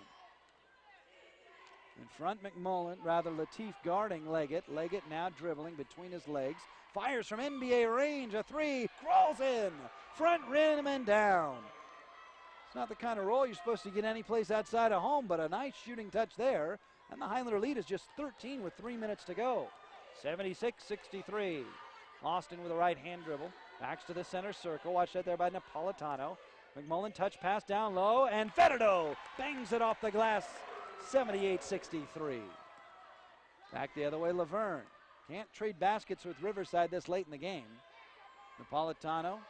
In front, Lateef guarding Leggett. Leggett now dribbling between his legs, fires from NBA range, a 3, crawls in, front rim and down. It's not the kind of roll you're supposed to get any place outside of home, but a nice shooting touch there. And the Highlander lead is just 13 with 3 minutes to go. 76-63. Austin with a right hand dribble. Backs to the center circle. Watch that there by Napolitano. McMullen touch pass down low, and Veteto bangs it off the glass. 78-63. Back the other way, La Verne. Can't trade baskets with Riverside this late in the game. Napolitano.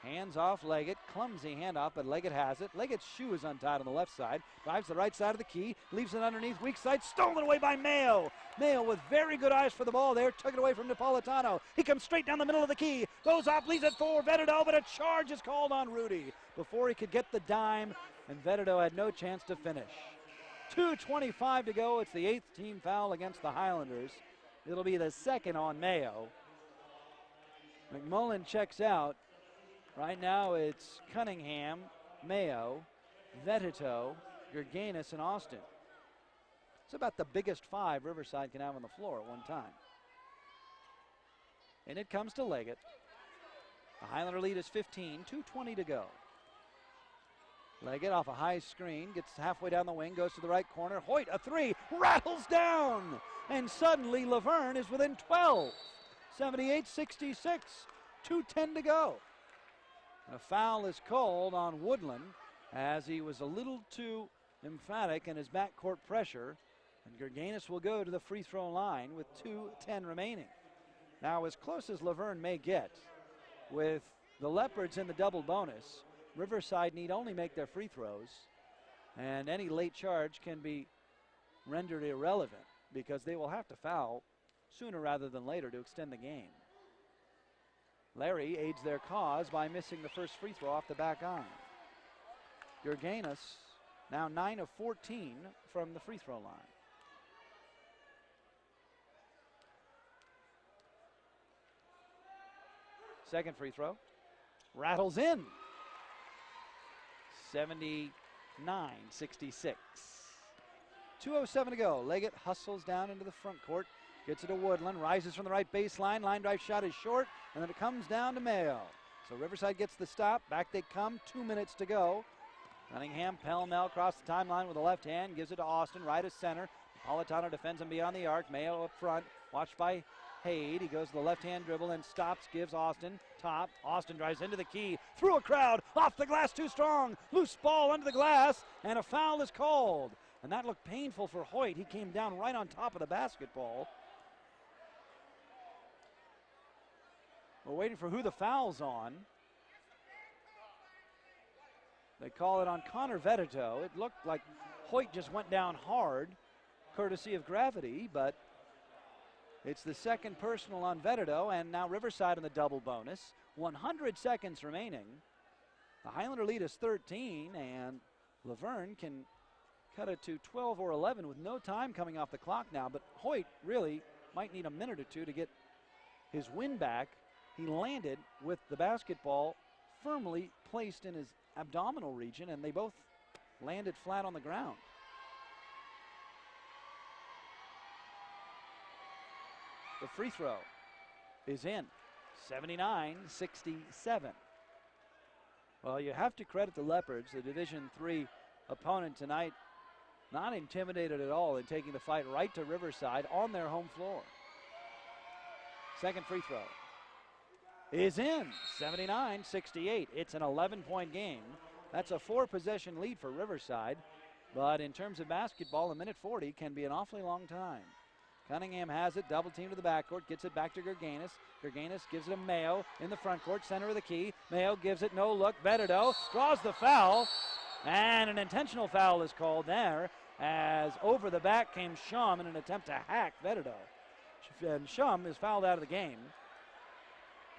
Hands off Leggett, clumsy handoff, but Leggett has it. Leggett's shoe is untied on the left side. Drives the right side of the key, leaves it underneath, weak side, stolen away by Mayo. Mayo with very good eyes for the ball there, took it away from Napolitano. He comes straight down the middle of the key, goes off, leaves it for Veteto, but a charge is called on Rudy before he could get the dime, and Veteto had no chance to finish. 2:25 to go. It's the 8th team foul against the Highlanders. It'll be the 2nd on Mayo. McMullen checks out. Right now it's Cunningham, Mayo, Veteto, Gerganis, and Austin. It's about the biggest 5 Riverside can have on the floor at one time. And it comes to Leggett. The Highlander lead is 15, 2:20 to go. Leggett off a high screen, gets halfway down the wing, goes to the right corner. Hoyt, a 3, rattles down! And suddenly La Verne is within 12. 78-66, 2:10 to go. A foul is called on Woodland as he was a little too emphatic in his backcourt pressure, and Gerganis will go to the free throw line with 2:10 remaining. Now, as close as La Verne may get, with the Leopards in the double bonus, Riverside need only make their free throws, and any late charge can be rendered irrelevant because they will have to foul sooner rather than later to extend the game. Larry aids their cause by missing the first free throw off the back iron. Gerganis now 9 of 14 from the free throw line. Second free throw, rattles in. 79-66. 2:07 to go. Leggett hustles down into the front court. Gets it to Woodland, rises from the right baseline. Line drive shot is short, and then it comes down to Mayo. So Riverside gets the stop. Back they come, 2 minutes to go. Cunningham pell-mell across the timeline with the left hand. Gives it to Austin, right of center. Napolitano defends him beyond the arc. Mayo up front, watched by Haid. He goes to the left-hand dribble and stops, gives Austin top. Austin drives into the key, through a crowd, off the glass, too strong. Loose ball under the glass, and a foul is called. And that looked painful for Hoyt. He came down right on top of the basketball. We're waiting for who the foul's on. They call it on Connor Veteto. It looked like Hoyt just went down hard, courtesy of gravity, but it's the second personal on Veteto, and now Riverside in the double bonus. 100 seconds remaining. The Highlander lead is 13, and La Verne can cut it to 12 or 11 with no time coming off the clock now, but Hoyt really might need a minute or two to get his wind back. He landed with the basketball firmly placed in his abdominal region, and they both landed flat on the ground. The free throw is in, 79-67. Well, you have to credit the Leopards, the Division III opponent tonight, not intimidated at all in taking the fight right to Riverside on their home floor. Second free throw is in, 79-68. It's an 11-point game. That's a 4-possession lead for Riverside, but in terms of basketball, a minute 40 can be an awfully long time. Cunningham has it, double team to the backcourt, gets it back to Gerganis. Gerganis gives it to Mayo in the front court, center of the key. Mayo gives it, no look. Vededo draws the foul, and an intentional foul is called there as over the back came Shum in an attempt to hack Vededo. And Shum is fouled out of the game.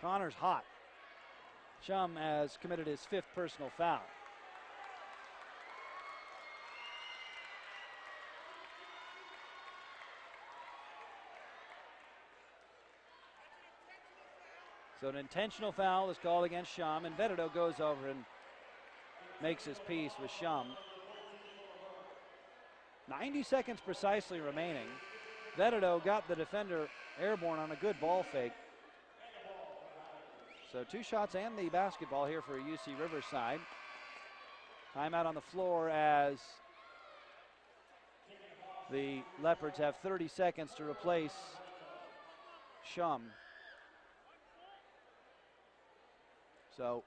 Connor's hot. Shum has committed his 5th personal foul. So an intentional foul is called against Shum, and Vededo goes over and makes his peace with Shum. 90 seconds precisely remaining. Vededo got the defender airborne on a good ball fake. So 2 shots and the basketball here for UC Riverside. Timeout on the floor as the Leopards have 30 seconds to replace Shum. So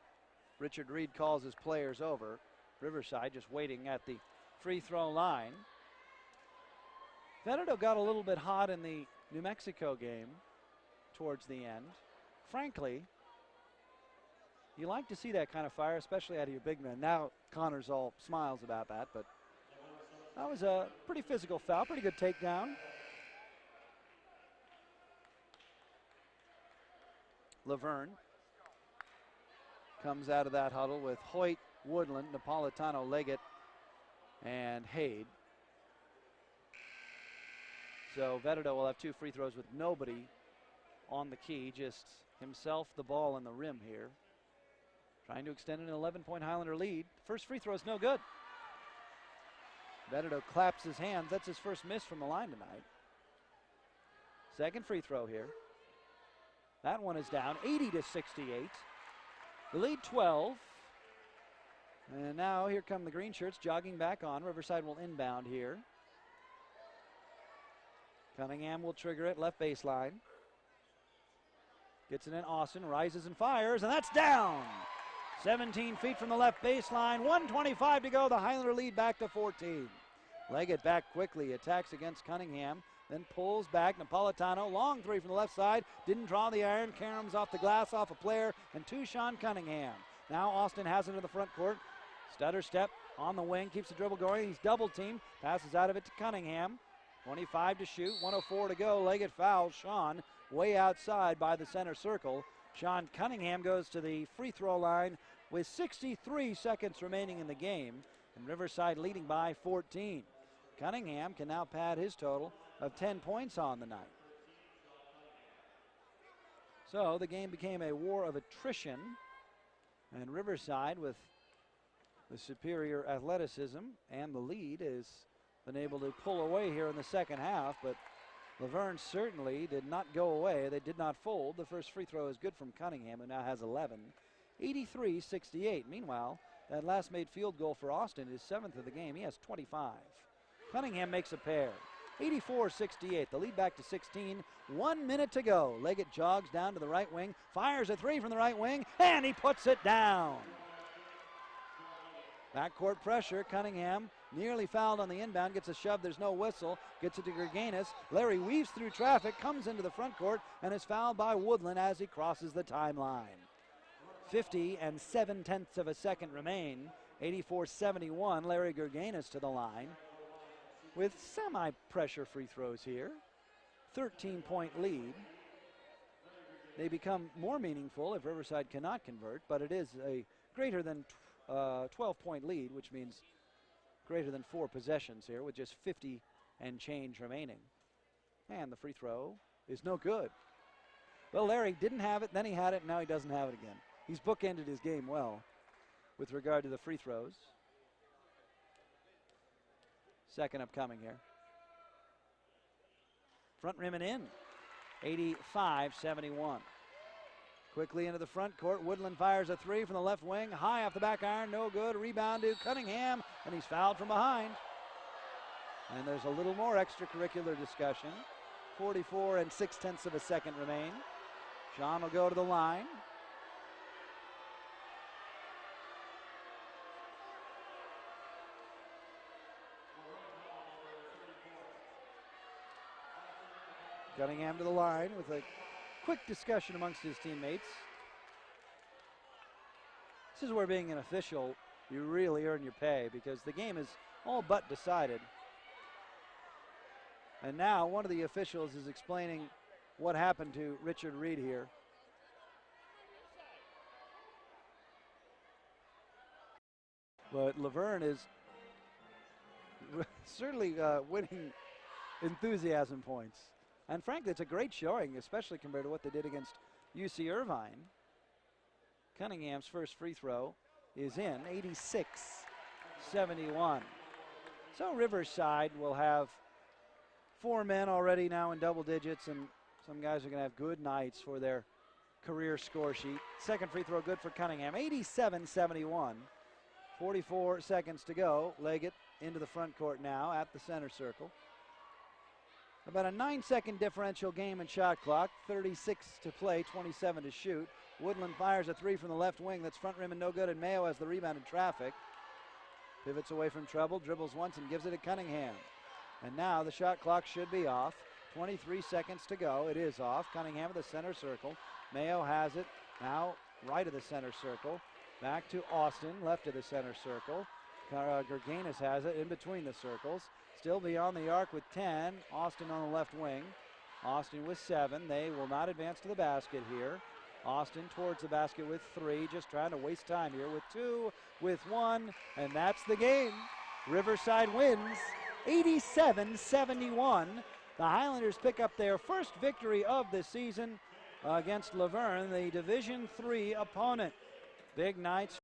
Richard Reed calls his players over. Riverside just waiting at the free throw line. Vededo got a little bit hot in the New Mexico game towards the end. Frankly, you like to see that kind of fire, especially out of your big men. Now Connor's all smiles about that, but that was a pretty physical foul, pretty good takedown. La Verne comes out of that huddle with Hoyt, Woodland, Napolitano, Leggett, and Haid. So Vededo will have 2 free throws with nobody on the key, just himself, the ball, and the rim here. Trying to extend an 11-point Highlander lead. First free throw is no good. Vededo claps his hands. That's his first miss from the line tonight. Second free throw here. That one is down, 80-68. The lead 12. And now here come the green shirts jogging back on. Riverside will inbound here. Cunningham will trigger it, left baseline. Gets it in, Austin rises and fires, and that's down. 17 feet from the left baseline, 1:25 to go. The Highlander lead back to 14. Leggett back quickly, attacks against Cunningham, then pulls back. Napolitano, long 3 from the left side, didn't draw the iron, caroms off the glass, off a player, and to Sean Cunningham. Now Austin has it in the front court. Stutter step on the wing, keeps the dribble going. He's double teamed, passes out of it to Cunningham. 25 to shoot, 1:04 to go. Leggett fouls Sean way outside by the center circle. Sean Cunningham goes to the free throw line with 63 seconds remaining in the game, and Riverside leading by 14. Cunningham can now pad his total of 10 points on the night. So the game became a war of attrition, and Riverside, with the superior athleticism and the lead, has been able to pull away here in the second half, but La Verne certainly did not go away. They did not fold. The first free throw is good from Cunningham, who now has 11. 83-68. Meanwhile, that last made field goal for Austin is 7th of the game. He has 25. Cunningham makes a pair. 84-68. The lead back to 16. 1 minute to go. Leggett jogs down to the right wing, fires a 3 from the right wing, and he puts it down. Backcourt pressure. Cunningham nearly fouled on the inbound, gets a shove, there's no whistle, gets it to Gerganis. Larry weaves through traffic, comes into the front court, and is fouled by Woodland as he crosses the timeline. 50 7/10 of a second remain. 84-71, Larry Gerganis to the line with semi-pressure free throws here. 13-point lead. They become more meaningful if Riverside cannot convert, but it is a greater than 12-point lead, which means greater than 4 possessions here with just 50 and change remaining. And the free throw is no good. Well, Larry didn't have it, then he had it, and now he doesn't have it again. He's bookended his game well with regard to the free throws. Second upcoming here. Front rim and in. 85-71. Quickly into the front court. Woodland fires a three from the left wing. High off the back iron. No good. Rebound to Cunningham. And he's fouled from behind. And there's a little more extracurricular discussion. 44 6/10 of a second remain. Sean will go to the line. Cunningham to the line with a quick discussion amongst his teammates. This is where being an official, you really earn your pay because the game is all but decided. And now one of the officials is explaining what happened to Richard Reed here. But La Verne is certainly winning enthusiasm points. And frankly, it's a great showing, especially compared to what they did against UC Irvine. Cunningham's first free throw is in, 86-71. So Riverside will have 4 men already now in double digits, and some guys are going to have good nights for their career score sheet. Second free throw good for Cunningham, 87-71. 44 seconds to go. Leggett into the front court now at the center circle. About a 9-second differential game in shot clock. 36 to play, 27 to shoot. Woodland fires a three from the left wing. That's front rim and no good, and Mayo has the rebound in traffic. Pivots away from trouble, dribbles once and gives it to Cunningham. And now the shot clock should be off. 23 seconds to go. It is off. Cunningham at the center circle. Mayo has it. Now right of the center circle. Back to Austin, left of the center circle. Gerganis has it in between the circles. Still beyond the arc with 10. Austin on the left wing. Austin with 7. They will not advance to the basket here. Austin towards the basket with 3. Just trying to waste time here with 2, with 1. And that's the game. Riverside wins 87-71. The Highlanders pick up their first victory of the season against La Verne, the Division III opponent. Big nights